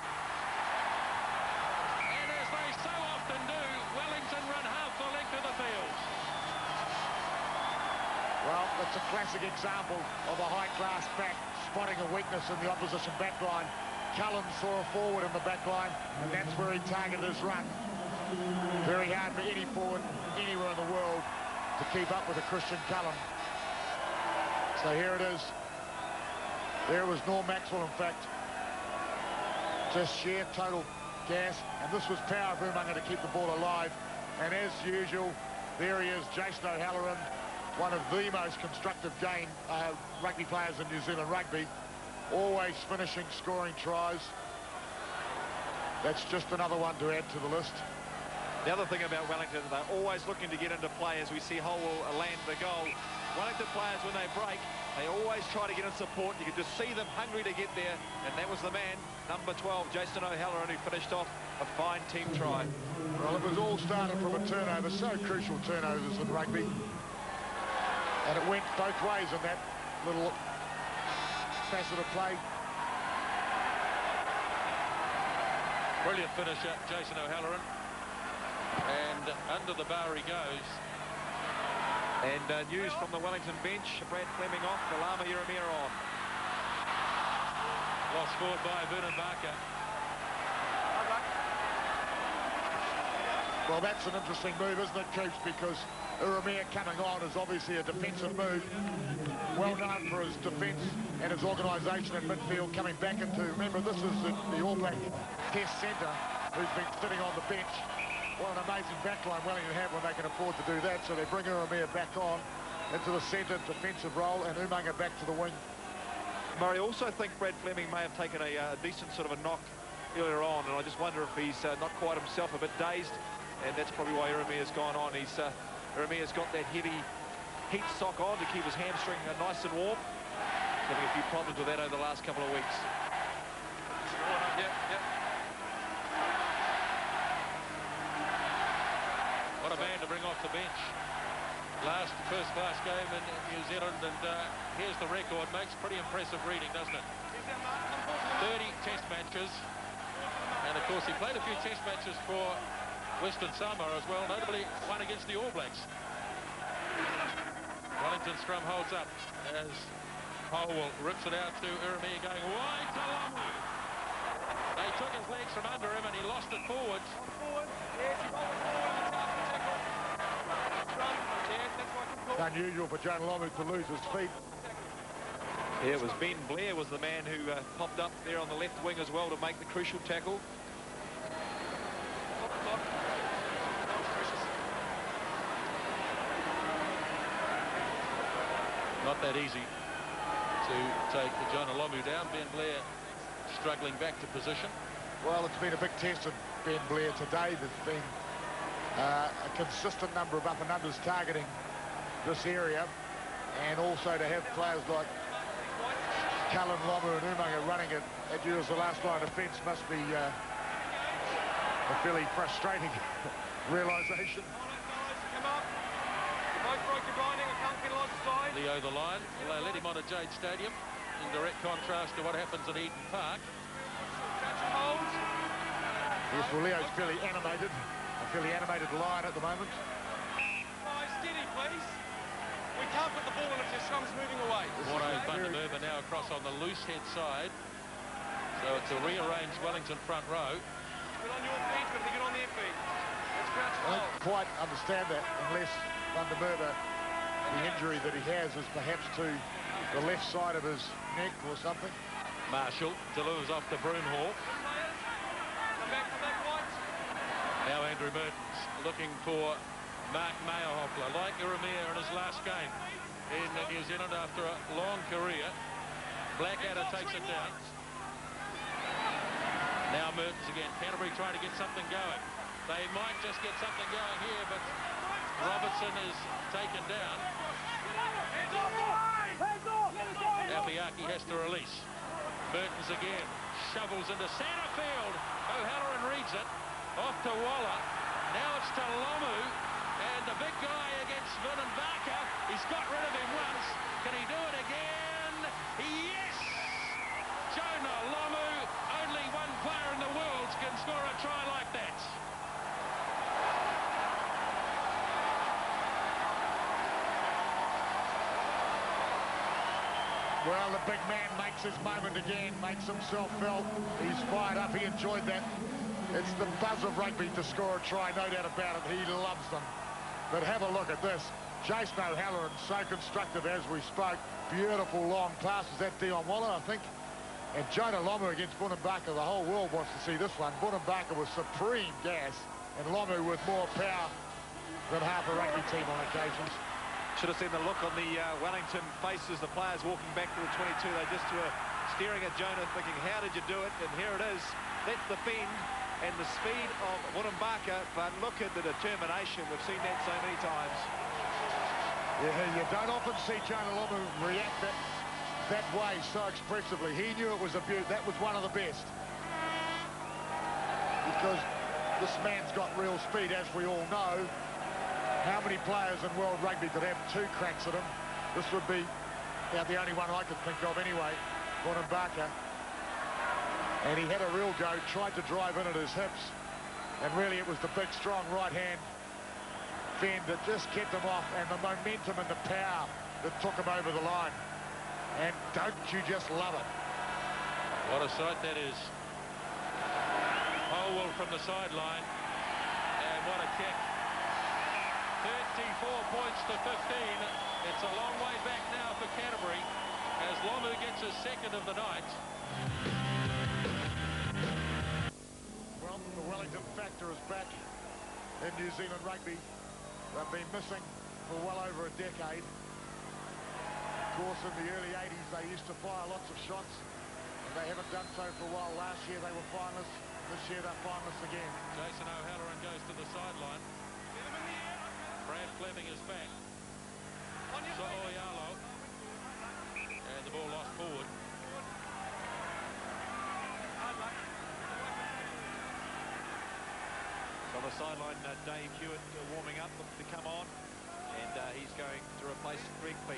And as they so often do, Wellington run half the length of the field.
Well, that's a classic example of a high-class back spotting a weakness in the opposition back line. Cullen saw a forward in the back line, and that's where he targeted his run. Very hard for any forward anywhere in the world to keep up with a Christian Cullen. So here it is. There was Norm Maxwell, in fact. Just sheer total gas. And this was power of Umaga to keep the ball alive. And as usual, there he is, Jason O'Halloran, one of the most constructive rugby players in New Zealand rugby. always finishing, scoring tries. That's just another one to add to the list.
The other thing about Wellington, they're always looking to get into play, as we see Hull will land the goal. Wellington players, when they break, they always try to get in support. You can just see them hungry to get there, and that was the man, number 12, Jason O'Halloran, who finished off a fine team try.
Well, it was all started from a turnover, so crucial turnovers in rugby. And it went both ways in that little facet of play.
Brilliant finisher, Jason O'Halloran. And under the bar he goes.
And news from the Wellington bench, Brad Fleming off, Kalama Yeremia on.
Lost forward by Vernon Barker.
Well, that's an interesting move, isn't it, Coops? Because Yeremia coming on is obviously a defensive move. Well known for his defence and his organisation in midfield, coming back into... Remember, this is the All Black Test centre who's been sitting on the bench. What an amazing backline Wellington have when they can afford to do that. So they bring Yeremia back on into the centre defensive role and Umaga back to the wing.
Murray, also think Brad Fleming may have taken a decent sort of a knock earlier on, and I just wonder if he's not quite himself, a bit dazed, and that's probably why Yeremia's gone on. Yeremia's got that heavy heat sock on to keep his hamstring nice and warm. He's having a few problems with that over the last couple of weeks.
Yep.
What a man to bring off the bench. First-class game in New Zealand, and here's the record. Makes pretty impressive reading, doesn't it? 30 test matches. And, of course, he played a few test matches for Western Samoa as well, notably one against the All Blacks. Wellington scrum holds up as Howell rips it out to Yeremia going wide to Lamu. They took his legs from under him and he lost it forwards.
It's unusual for John Lamu to lose his feet.
Yeah, it was Ben Blair was the man who popped up there on the left wing as well to make the crucial tackle.
Not that easy to take John Olomu down. Ben Blair struggling back to position.
Well, it's been a big test of Ben Blair today. There's been a consistent number of up and unders targeting this area, and also to have players like Cullen, Lomu and Umaga running it at you as the last line of defence must be a fairly frustrating realisation.
Leo the line. Well, they let him on at Jade Stadium in direct contrast to what happens at Eden Park.
Yes, well, Leo's fairly animated. A fairly animated line at the moment.
Steady, please. We can't put the ball in if your scrum's moving away.
Warno Van der Merwe now across on the loose head side. So it's a rearranged Wellington front row.
Get on your feet, but if you get on their feet. Let's crouch
I don't quite understand that unless Van der Merwe, the injury that he has is perhaps to the left side of his neck or something.
Marshall delivers off to Broomhall.
Come back, White.
Now Andrew Mertens looking for Mark Mayerhoffler, like Yeremia in his last game in New Zealand after a long career. Blackadder takes it down. Now Mertens again. Canterbury trying to get something going. They might just get something going here, but Robertson is taken down. Albiaki has to release. Mertens again. Shovels into centre field. O'Halloran reads it. Off to Waller. Now it's to Lomu. And the big guy against Vernon Barker. He's got rid of him once. Can he do it again? Yes! Jonah Lomu. Only one player in the world can score a try like that.
Well, the big man makes his moment again, makes himself felt. He's fired up. He enjoyed that. It's the buzz of rugby to score a try, no doubt about it. He loves them. But have a look at this. Jason O'Halloran, so constructive as we spoke. Beautiful long passes. That Dion Waller, I think. And Jonah Lomu against Vernon Barker. The whole world wants to see this one. Vernon Barker with supreme gas, and Lomu with more power than half a rugby team on occasions.
Should have seen the look on the Wellington faces, the players walking back to the 22. They just were staring at Jonah thinking, how did you do it? And here it is. That's the bend and the speed of Woonambaka, but look at the determination. We've seen that so many times.
Yeah, you don't often see Jonah Lomu react that way so expressively. He knew it was a beaut. That was one of the best. Because this man's got real speed, as we all know. How many players in world rugby could have 2 cracks at him? This would be the only one I could think of anyway, Woonambaka. And he had a real go, tried to drive in at his hips. And really it was the big, strong right hand fend that just kept him off, and the momentum and the power that took him over the line. And don't you just love it?
What a sight that is. Howell from the sideline. And what a kick. 34 points to 15. It's a long way back now for Canterbury as Lomu gets his second of the night.
Well, the Wellington factor is back in New Zealand rugby. They've been missing for well over a decade. Of course, in the early 80s, they used to fire lots of shots, and they haven't done so for a while. Last year, they were finalists. This year, they're finalists again.
Jason O'Halloran goes to the sideline. Brad Fleming is back. So Oyalo. And the ball lost forward.
On the sideline, Dave Hewitt warming up, looking to come on, and he's going to replace Greg Peake.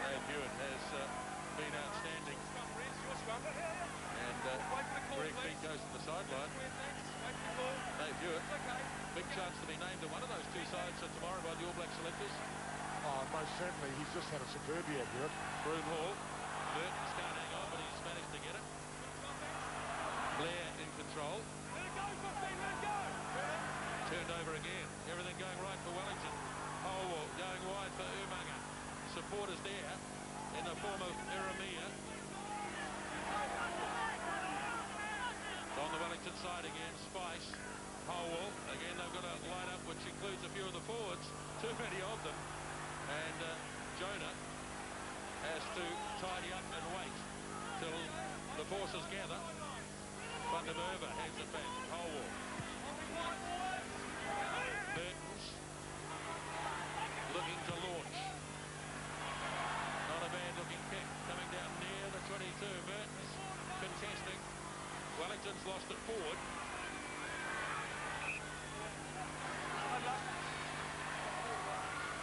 Dave Hewitt has been outstanding. And Greg Peake goes to the sideline. Dave Hewitt, big chance to be named to one of those 2 sides tomorrow by the All Black selectors.
Oh, most certainly. He's just had a superb year, Hewitt.
Broom Hall. Mertens can't hang on, but he's managed to get it. Blair in control. Turned over again. Everything going right for Wellington. Howell going wide for Umaga. Supporters there in the form of Iramia. On the Wellington side again, Spice. Howell. Again, they've got a line-up which includes a few of the forwards. Too many of them. And Jonah has to tidy up and wait till the forces gather. Van der Merwe hands it back. Howell. Mertens looking to launch. Not a bad looking kick coming down near the 22. Mertens contesting. Wellington's lost it forward.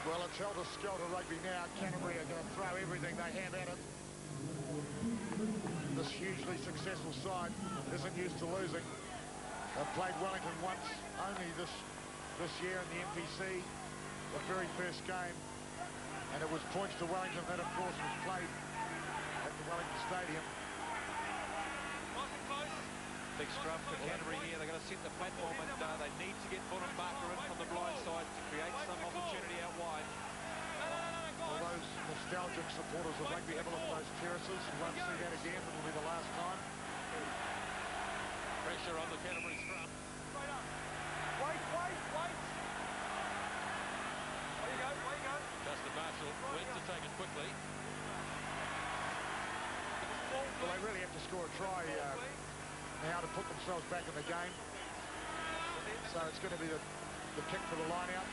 Well, it's helter-skelter rugby now. Canterbury are going to throw everything they have at it. This hugely successful side isn't used to losing. They've played Wellington once only this year in the NPC, the very first game, and it was points to Wellington. That, of course, was played at the Wellington Stadium.
Big scrum for Canterbury here. They're going to set the platform, and they need to get Woonambaka in from the blind side to create some opportunity out wide.
For those nostalgic supporters of rugby, have a look at those terraces. You won't see that again. It'll be the last time.
Pressure on the Canterbury scrum.
Wait. Where you go?
Justin Marshall went to take it quickly.
Well, they really have to score a try now to put themselves back in the game. So it's going to be the kick for the line-out.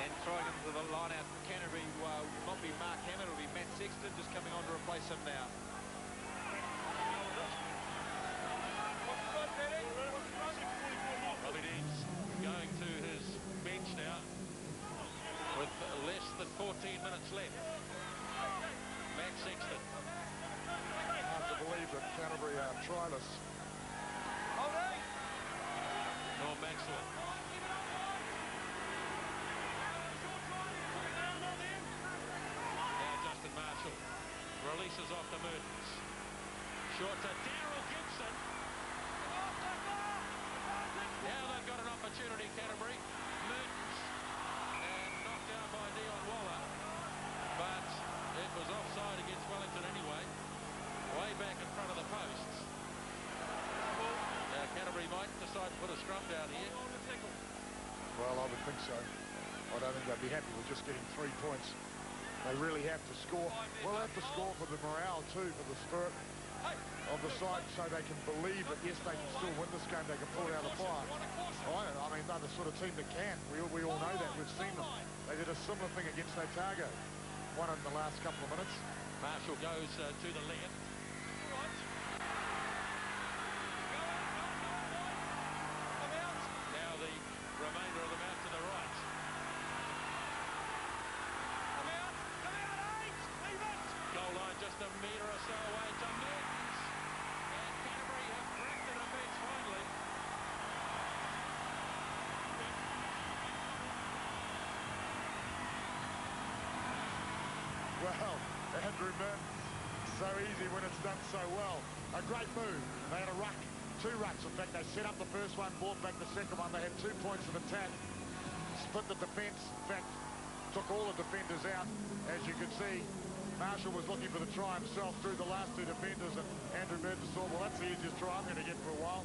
And throwing into the line-out for Canterbury will not be Mark Hammond, it'll be Matt Sexton just coming on to replace him now.
Robbie Deans going to his bench now with less than 14 minutes left. Matt Sexton.
Hard to believe that Canterbury are tryless.
Norm Maxwell. Now Justin Marshall releases off the Mertens. Short to Daryl Gibson. Now they've got an opportunity, Canterbury. Mertens. And knocked down by Dion Waller. But it was offside against Wellington anyway. Way back in front of the posts. Now Canterbury might decide to put a scrum down here.
Well, I would think so. I don't think they'd be happy with just getting 3 points. They really have to score. Well, they have to score for the morale too, for the spirit of the side, so they can believe that yes, they can still win this game. They can pull it out of the fire. I mean, they're the sort of team that can. We all know that. We've seen them. They did a similar thing against Otago. Won in the last couple of minutes.
Marshall goes to the left. Now the remainder of them out to the right. Goal line just a metre or so away to Mertens. And Canterbury have cracked it a bit finally.
Well, Andrew Mertens, so easy when it's done so well. A great move. They had a ruck, 2 rucks. In fact, they set up the first one, brought back the second one. They had 2 points of attack, split the defence. In fact, took all the defenders out. As you can see, Marshall was looking for the try himself through the last 2 defenders, and Andrew Mertens thought, well, that's the easiest try I'm going to get for a while.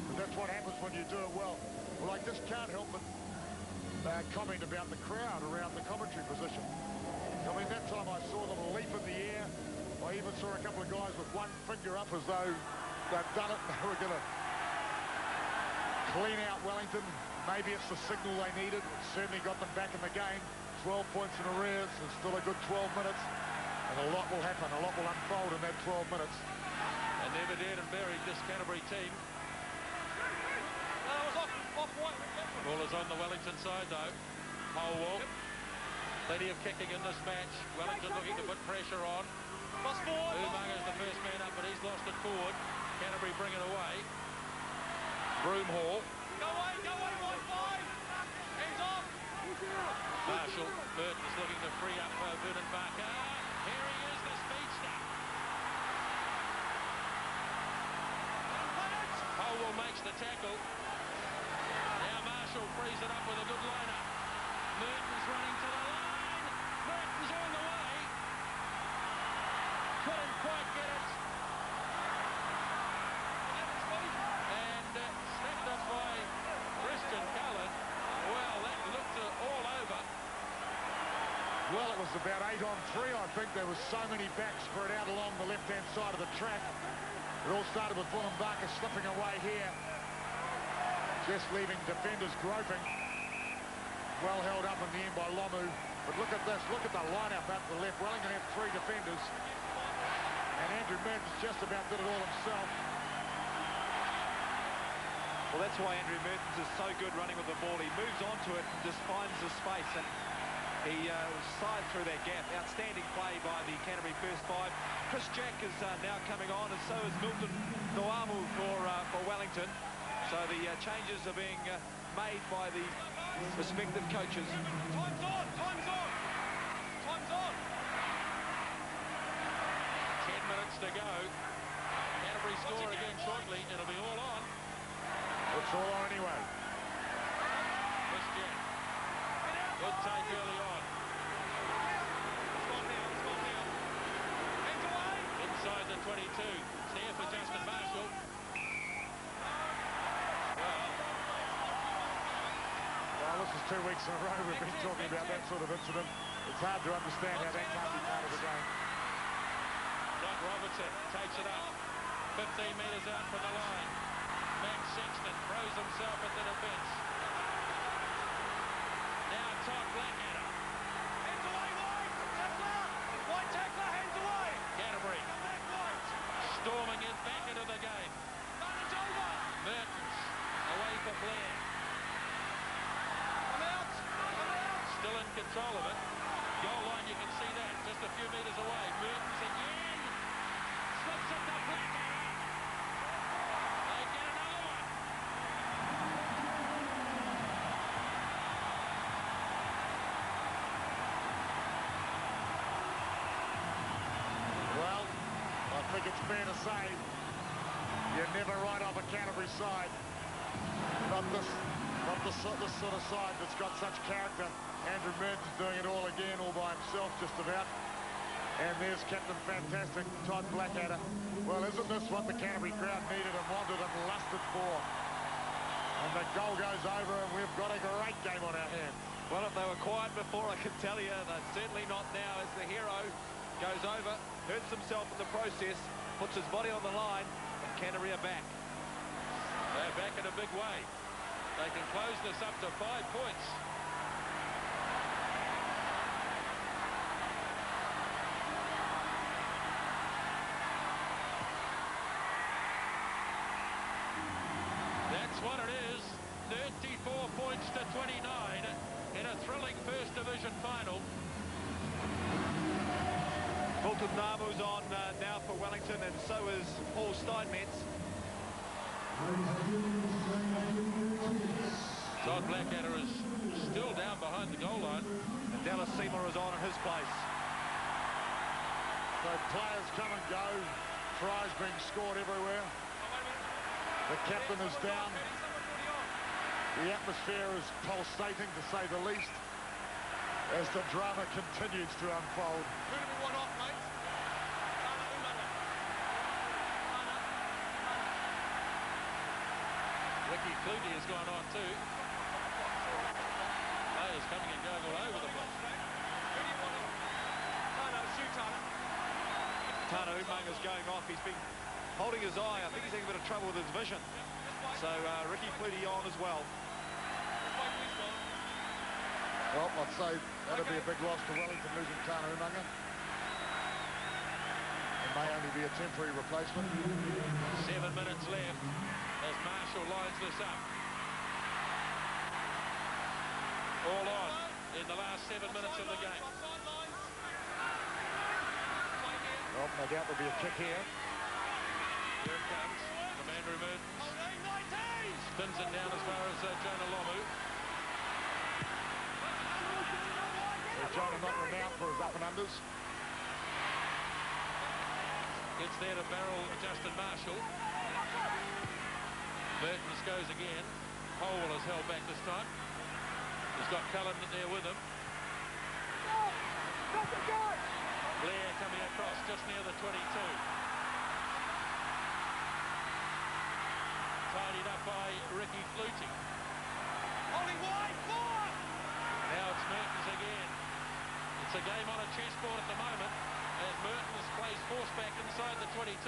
But that's what happens when you do it well. Well, I just can't help but comment about the crowd around the commentary position. I mean, that time I saw them leap in the air. I even saw a couple of guys with one finger up as though they've done it and they were going to clean out Wellington. Maybe it's the signal they needed. It certainly got them back in the game. 12 points in arrears. There's still a good 12 minutes. And a lot will happen. A lot will unfold in that 12 minutes.
And never dared and buried this Canterbury team. Ball is on the Wellington side, though. Holwell. Plenty of kicking in this match. Wellington looking to put pressure on. Umanga's the first man up, but he's lost it forward. Canterbury bring it away. Broomhall.
Go away, boy, 5. Hands off.
Marshall. Mertens looking to free up Vernon Barker. Here he is, the speedster. Holwell makes the tackle. Now Marshall frees it up with a good liner. Mertens running to the line. Mertens all the way. Couldn't quite get it. And snapped up by Christian Cullen. Well, that looked all over.
Well, it was about 8 on 3. I think there was so many backs spread out along the left-hand side of the track. It all started with Vernon Barker slipping away here. Just leaving defenders groping. Well held up in the end by Lomu. But look at this. Look at the line-up out to the left. Wellington have 3 defenders. And Andrew Mertens just about did it all himself.
Well, that's why Andrew Mertens is so good running with the ball. He moves onto it and just finds the space, and he slides through that gap. Outstanding play by the Canterbury first 5. Chris Jack is now coming on, and so is Milton Noamu for Wellington. So the changes are being made by the respective coaches.
Time's on.
10 minutes to go. Canterbury score again shortly. It'll be all on.
It's all on anyway.
Chris Jack. Good take early on. Inside the 22. It's there for Justin Marshall.
Well, this is 2 weeks in a row we've been talking about that sort of incident. It's hard to understand how that can't be part of the game.
Doc Robertson takes it up. 15 metres out from the line. Max Sexton throws himself at the defence. Now Todd Blackadder.
Hands away, White. Tackler. White tackler, hands away.
Canterbury storming it back into the game.
It's over.
Mertens away for Blair.
I'm out.
Still in control of it. Goal line, you can see that. Just a few metres away. Mertens again. Slips it to Blackadder. They get another one.
Well, I think it's fair to say you're never right off a Canterbury side. Not this sort of side that's got such character. Andrew Mertens doing it all again, all by himself just about. And there's Captain Fantastic, Todd Blackadder. Well, isn't this what the Canterbury crowd needed and wanted and lusted for? And the goal goes over, and we've got a great game on our hands.
Well, if they were quiet before, I can tell you, they're certainly not now as the hero goes over, hurts himself in the process, puts his body on the line, and Canterbury are back.
They're back in a big way. They can close this up to 5 points. That's what it is. 34 points to 29 in a thrilling First Division final.
Milton Namu's on now for Wellington, and so is Paul Steinmetz.
Todd Blackadder is still down behind the goal line.
And Dallas Seymour is on in his place.
So players come and go. Tries being scored everywhere. The captain is down. The atmosphere is pulsating, to say the least, as the drama continues to unfold.
Who do we want off, mate?
Ricky Flutie has gone on too. Players coming and going all over the place.
Who do you want off? Tano, shoot Tano.
Tana Umanga's going off. He's been holding his eye. I think he's having a bit of trouble with his vision. So Ricky Flutie on as well.
Well, I'd say that'll be a big loss to Wellington, losing Tana Umanga. It may only be a temporary replacement.
7 minutes left as Marshall lines this up. All on in the last 7 minutes of the game.
Well, no doubt there'll be a kick here.
Here it comes from Andrew Mertens. Spins it down as far as Jonah Lomu.
So Jonah not renowned for his up and unders.
Gets there to barrel Justin Marshall. Mertens goes again. Howell is held back this time. He's got Cullen there with him. Blair coming across just near the 22. Tidied up by Ricky Flutie.
Holding wide, forward!
Now it's Mertens again. It's a game on a chessboard at the moment as Mertens plays force back inside the 22.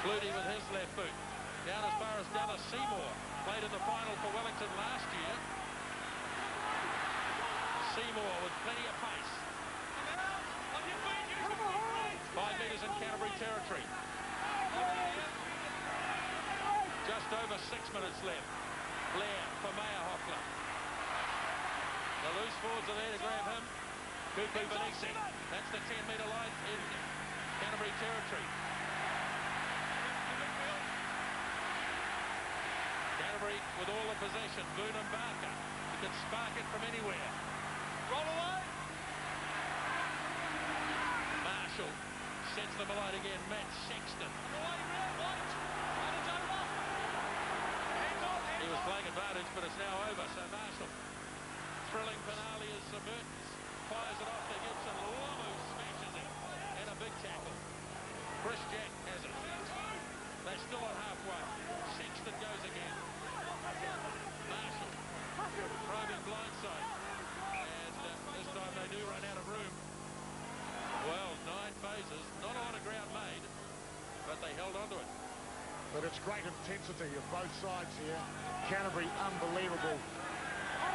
Flutie with his left boot. Down as far as Dallas Seymour. Played in the final for Wellington last year. Seymour with plenty of pace. 5 metres in Canterbury territory. Just over 6 minutes left. Blair for Meyerhoffler. The loose forwards are there to grab him. Kuku Benisi. That's the 10-metre line in Canterbury territory. Canterbury with all the possession. Boonham Barker. He can spark it from anywhere.
Roll away!
Marshall sends them alight again. Matt Sexton. He was playing advantage, but it's now over. So Marshall. Thrilling finale as Mertens fires it off to Gibson. Lomu smashes it. And a big tackle. Chris Jack has it. They're still on halfway. Sexton goes again. Marshall. Probing blindside. And this time they do run out of room. Well, 9 phases. Not a lot of ground made, but they held onto it.
But it's great intensity of both sides here. Canterbury, unbelievable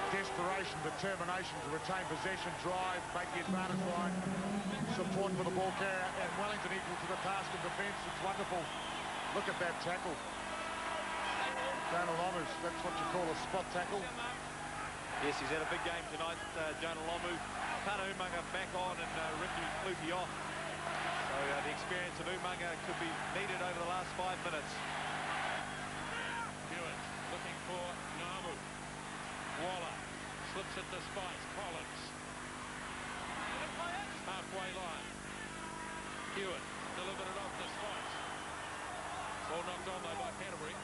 desperation, determination to retain possession, drive, make the advantage line, support for the ball carrier, and Wellington equal to the task of defence. It's wonderful. Look at that tackle. Jonah Lomu, that's what you call a spot tackle.
Yes, he's had a big game tonight, Jonah Lomu. Tana Umaga back on and Ricky Flutie off. So the experience of Umaga could be needed over the last 5 minutes.
Hewitt looking for Namu. Waller slips it to Spice. Collins. Halfway line. Hewitt delivered it off to Spice. Ball knocked on though by Canterbury.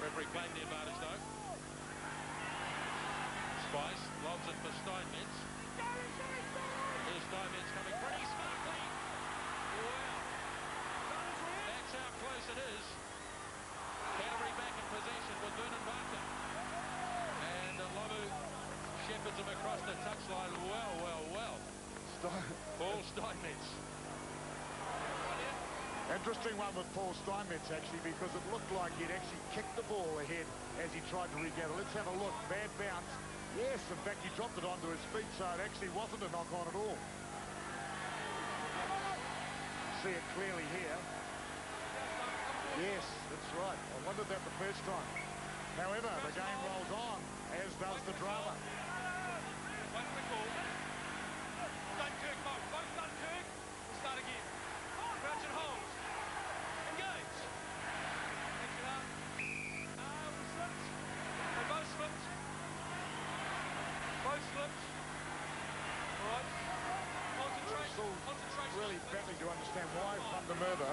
Referee claimed the advantage though. Spice lobs it for Steinmetz. Here's Steinmetz coming pretty smartly. Wow. That's how close it is. Canterbury back in possession with Vernon Barker. him across the touchline. Well. Paul Steinmetz.
Interesting one with Paul Steinmetz, actually, because it looked like he'd actually kicked the ball ahead as he tried to regather. Let's have a look. Bad bounce. Yes, in fact, he dropped it onto his feet, so it actually wasn't a knock-on at all. See it clearly here. Yes, that's right. I wondered that the first time. However, the game rolls on, as does the drama.
Dunkirk, both Dunkirk. We'll start again. Crouch and hold. Engage. Pick it up. We slipped. They both slipped. Both slipped. All right. Concentration. Concentration.
Really battling to understand why Van der Merwe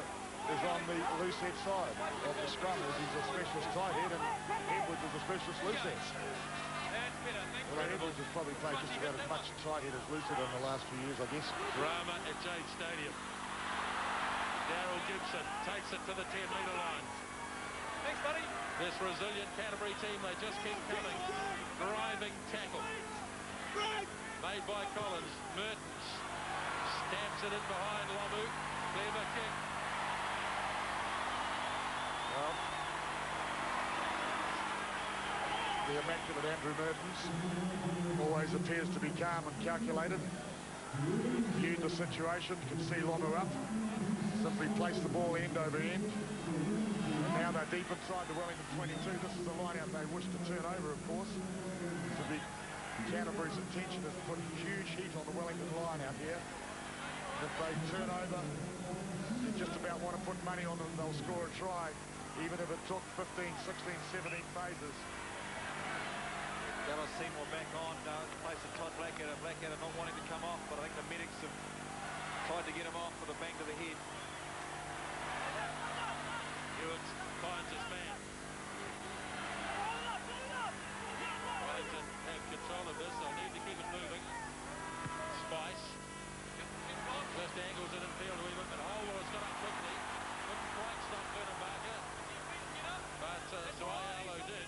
is on the loose head side of the scrum, as he's a specialist tight head and Edwards is a specialist loose head.
That's better.
Well, Edwards has probably played just about as much tight head as loose head in the last few years, I guess.
Drama at Jade Stadium. Daryl Gibson takes it to the 10-metre line.
Thanks, buddy.
This resilient Canterbury team, they just keep coming. Driving tackle. Made by Collins. Mertens stamps it in behind Lomu. Clever kick.
Well, the immaculate Andrew Mertens always appears to be calm and calculated. Viewed the situation, can see Lomu up. Simply place the ball end over end. And now they're deep inside the Wellington 22. This is the line-out they wish to turn over, of course. To be Canterbury's intention is to put huge heat on the Wellington line out here. If they turn over, they just about want to put money on them, they'll score a try, even if it took 15, 16, 17 phases.
Dallas Seymour back on, place of Todd Blackadder not wanting to come off, but I think the medics have tried to get him off for the bang to the head.
Hewitt finds his man. Wellington have control of this. They'll need to keep it moving. Spice. Just angles it in field a wee bit, but Holwell's got up quickly. Couldn't quite stop Vernon Barker. But Suayalo did.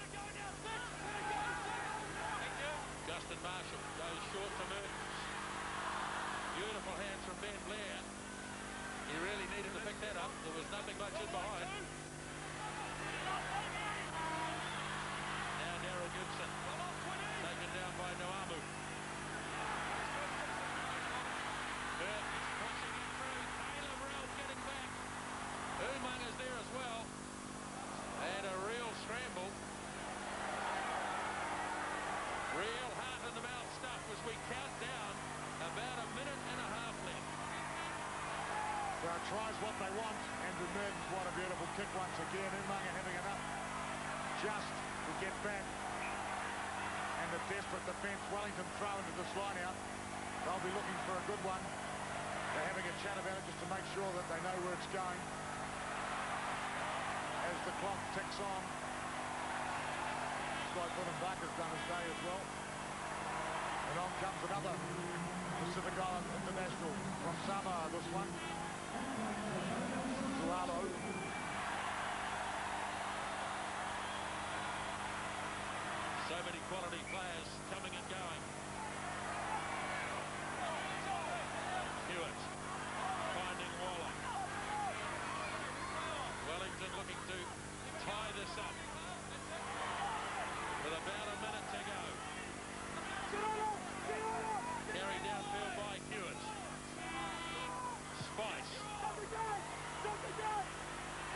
Justin Marshall goes short to Mertens. Beautiful hands from Ben Blair. He really needed to pick that up. There was nothing much in behind. Now Daryl Gibson. Taken down by Noamu. Mertens pushing it through. Caleb Ralph getting back. Umanga's there as well. And a real scramble. Real heart-in-the-mouth stuff as we count down about a minute and a half left.
So it tries what they want. Andrew Mertens, what a beautiful kick once again. Umanga having enough just to get back. And the desperate defence. Wellington throw into this line out. They'll be looking for a good one. They're having a chat about it just to make sure that they know where it's going. As the clock ticks on. Looks like Vernon Barker's done his day as well. And on comes another Pacific Island international from Samoa, this one. Sualo.
So many quality players coming and going. Hewitt finding Waller. Wellington looking to tie this up with about a minute to go. Carried downfield by Hewitt. Spice.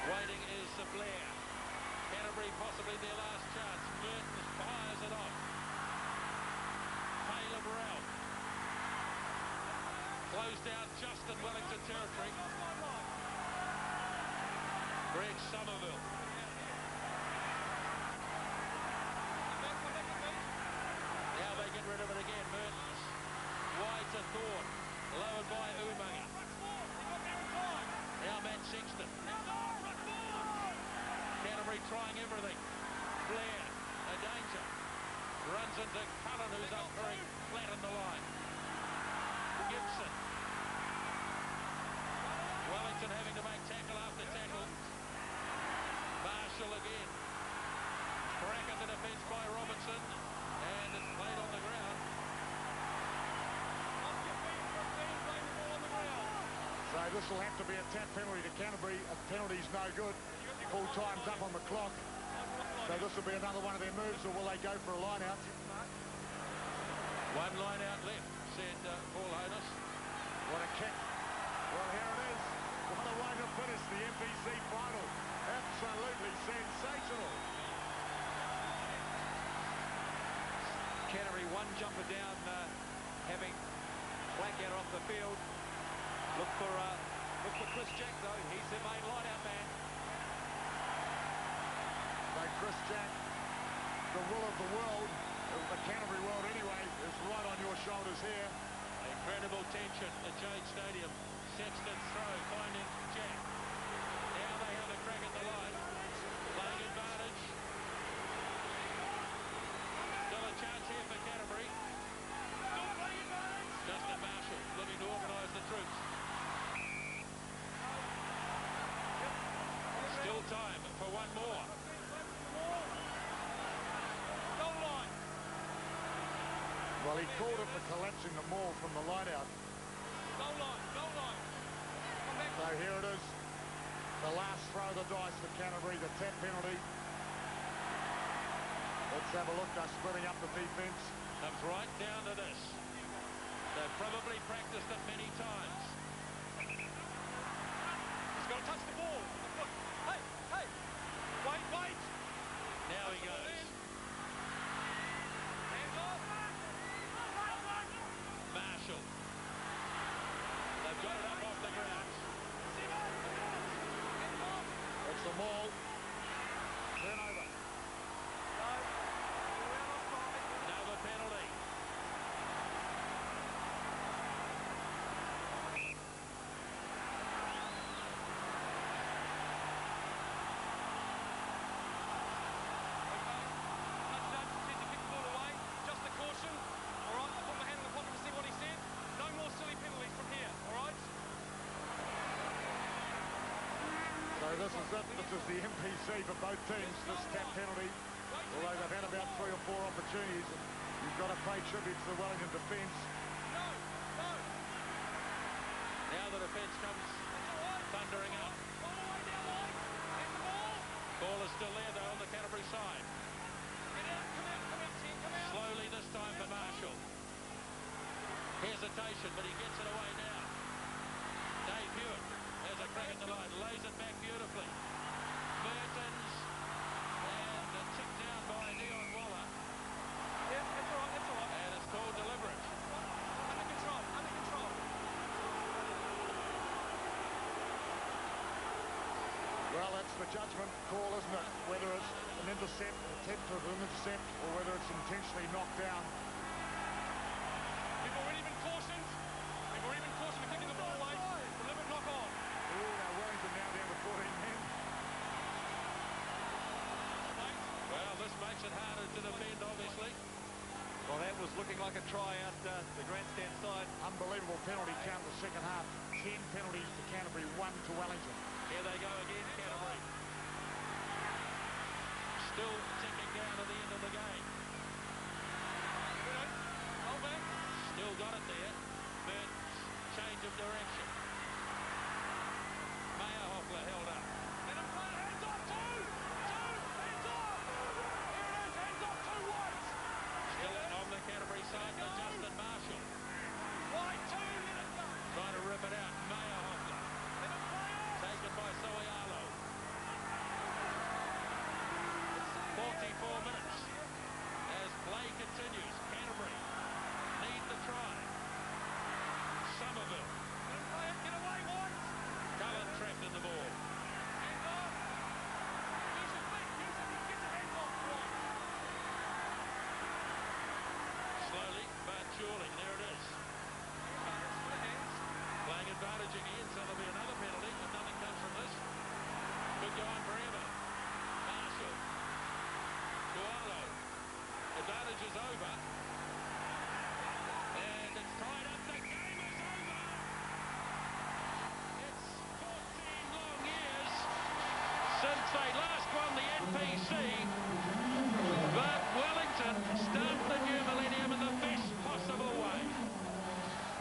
Waiting is Blair. Canterbury possibly their last chance. Mertens fires it off. Caleb Ralph. Closed down just in Wellington territory. Greg Somerville. Now they get rid of it again. Mertens. Wide to Thorne. Lowered by Umanga. Now Matt Sexton. Canterbury trying everything. Blair, a danger. Runs into Cullen, who's up very flat on the line. Gibson. Wellington having to make tackle after tackle. Marshall again. Crack at the defence by Robertson. And it's played on the ground.
This will have to be a tap penalty to Canterbury. A penalty's no good. Full time's up on the clock. So this will be another one of their moves, or will they go for a line-out?
One line-out left, said Paul Honus.
What a kick. Well, here it is. What a way to finish the NPC final. Absolutely sensational.
Canterbury one jumper down, having Blackadder off the field. Look for Chris Jack, though. He's their main line-out man.
So Chris Jack, the will of the world, the Canterbury world anyway, is right on your shoulders here.
Incredible tension at Jade Stadium. Sexton's throw, finding Jack. Now they have a crack at the line. Playing advantage. Still a chance here for Canterbury. Justin Marshall looking to organise the troops. Still time for one more.
Well, he called it for collapsing the maul from the line-out.
Goal line.
So here it is. The last throw of the dice for Canterbury, the tap penalty. Let's have a look. They're splitting up the defence.
Comes right down to this. They've probably practiced it many times.
He's got to touch the ball. Hey. Wait.
Now he goes.
Hands off.
Marshall. They've got it up off the ground.
That's the maul. Turnover.
Another penalty.
So this is it. This is the NPC for both teams, this tap penalty. Although they've had about 3 or 4 opportunities, and you've got to pay tribute to the Wellington defence.
Now the defence comes thundering up. Ball is still there though on the Canterbury side. Slowly this time for Marshall. Hesitation, but he gets it away now. Dave Hewitt has a crack at the line, lays it back beautifully. Mertens, and tipped down by Dion Waller.
Yeah, that's all right.
And it's called deliberate.
Under control.
Well, that's the judgment call, isn't it? Whether it's an intercept, an attempt at an intercept, or whether it's intentionally knocked down.
We've already been cautioned. We're kicking the ball away. Deliberate knock on.
Oh, now Wellington now down to 14 men.
Well, this makes it harder to defend, obviously.
Well, that was looking like a try out the grandstand side.
Unbelievable penalty count in the second half. 10 penalties to Canterbury, 1 to Wellington.
Here they go again, Canterbury. Still ticking down to the end of the game.
Hold back.
Still got it there. Mertens, change of direction. Meyerhoffler held up.
Let him play. Hands off, two. Hands off. Here it is. Hands off, 2 wides.
Still on the Canterbury side for Justin Marshall.
Wide 2. Let it go.
Trying to rip it out. Meyerhoffler.
Let him play off.
Taken by Soialo. 44 minutes. As play continues, Canterbury need the try. Somerville.
Let him play it. Get away, wide.
Cullen trapped in the ball.
Hands off. Use your feet. Get your hands off.
Slowly but surely, there it is. Playing advantage again, so there'll be another penalty if nothing comes from this. Could go on forever. Marshall. Dualo. Advantage is over. And it's tied up. The game is over. It's 14 long years since they last won the NPC. But Wellington start the new millennium in the best possible way.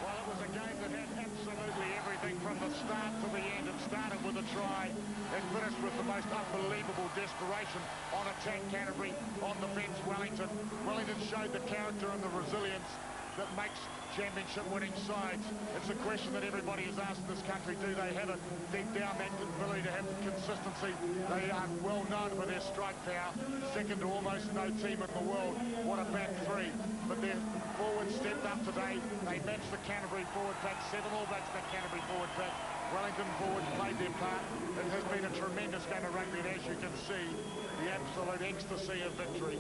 Well, it was a game that had absolutely everything from the start to the end. It started with a try and finished with the most unbelievable desperation. On attack, Canterbury. On defence, Wellington. Wellington showed the character and the resilience that makes championship-winning sides. It's a question that everybody has asked in this country. Do they have it deep down, that ability to have consistency? They are well known for their strike power. Second to almost no team in the world. What a back three. But their forwards stepped up today. They matched the Canterbury forward pack. 7 All Blacks that Canterbury forward pack. Wellington forwards played their part. It has been a tremendous game of rugby, and as you can see, the absolute ecstasy of victory.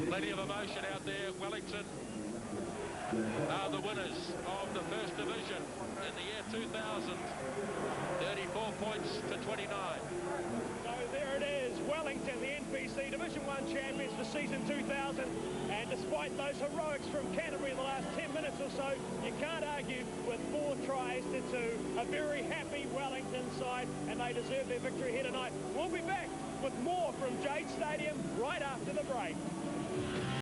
Plenty of emotion out there. Wellington are the winners of the First Division in the year 2000. 34 points to 29.
So there it is, Wellington, the NPC Division 1 champions for season 2000. And despite those heroics from Canterbury in the last 10 minutes or so, you can't argue with 4 tries to 2. A very happy Wellington side, and they deserve their victory here tonight. We'll be back with more from Jade Stadium right after the break.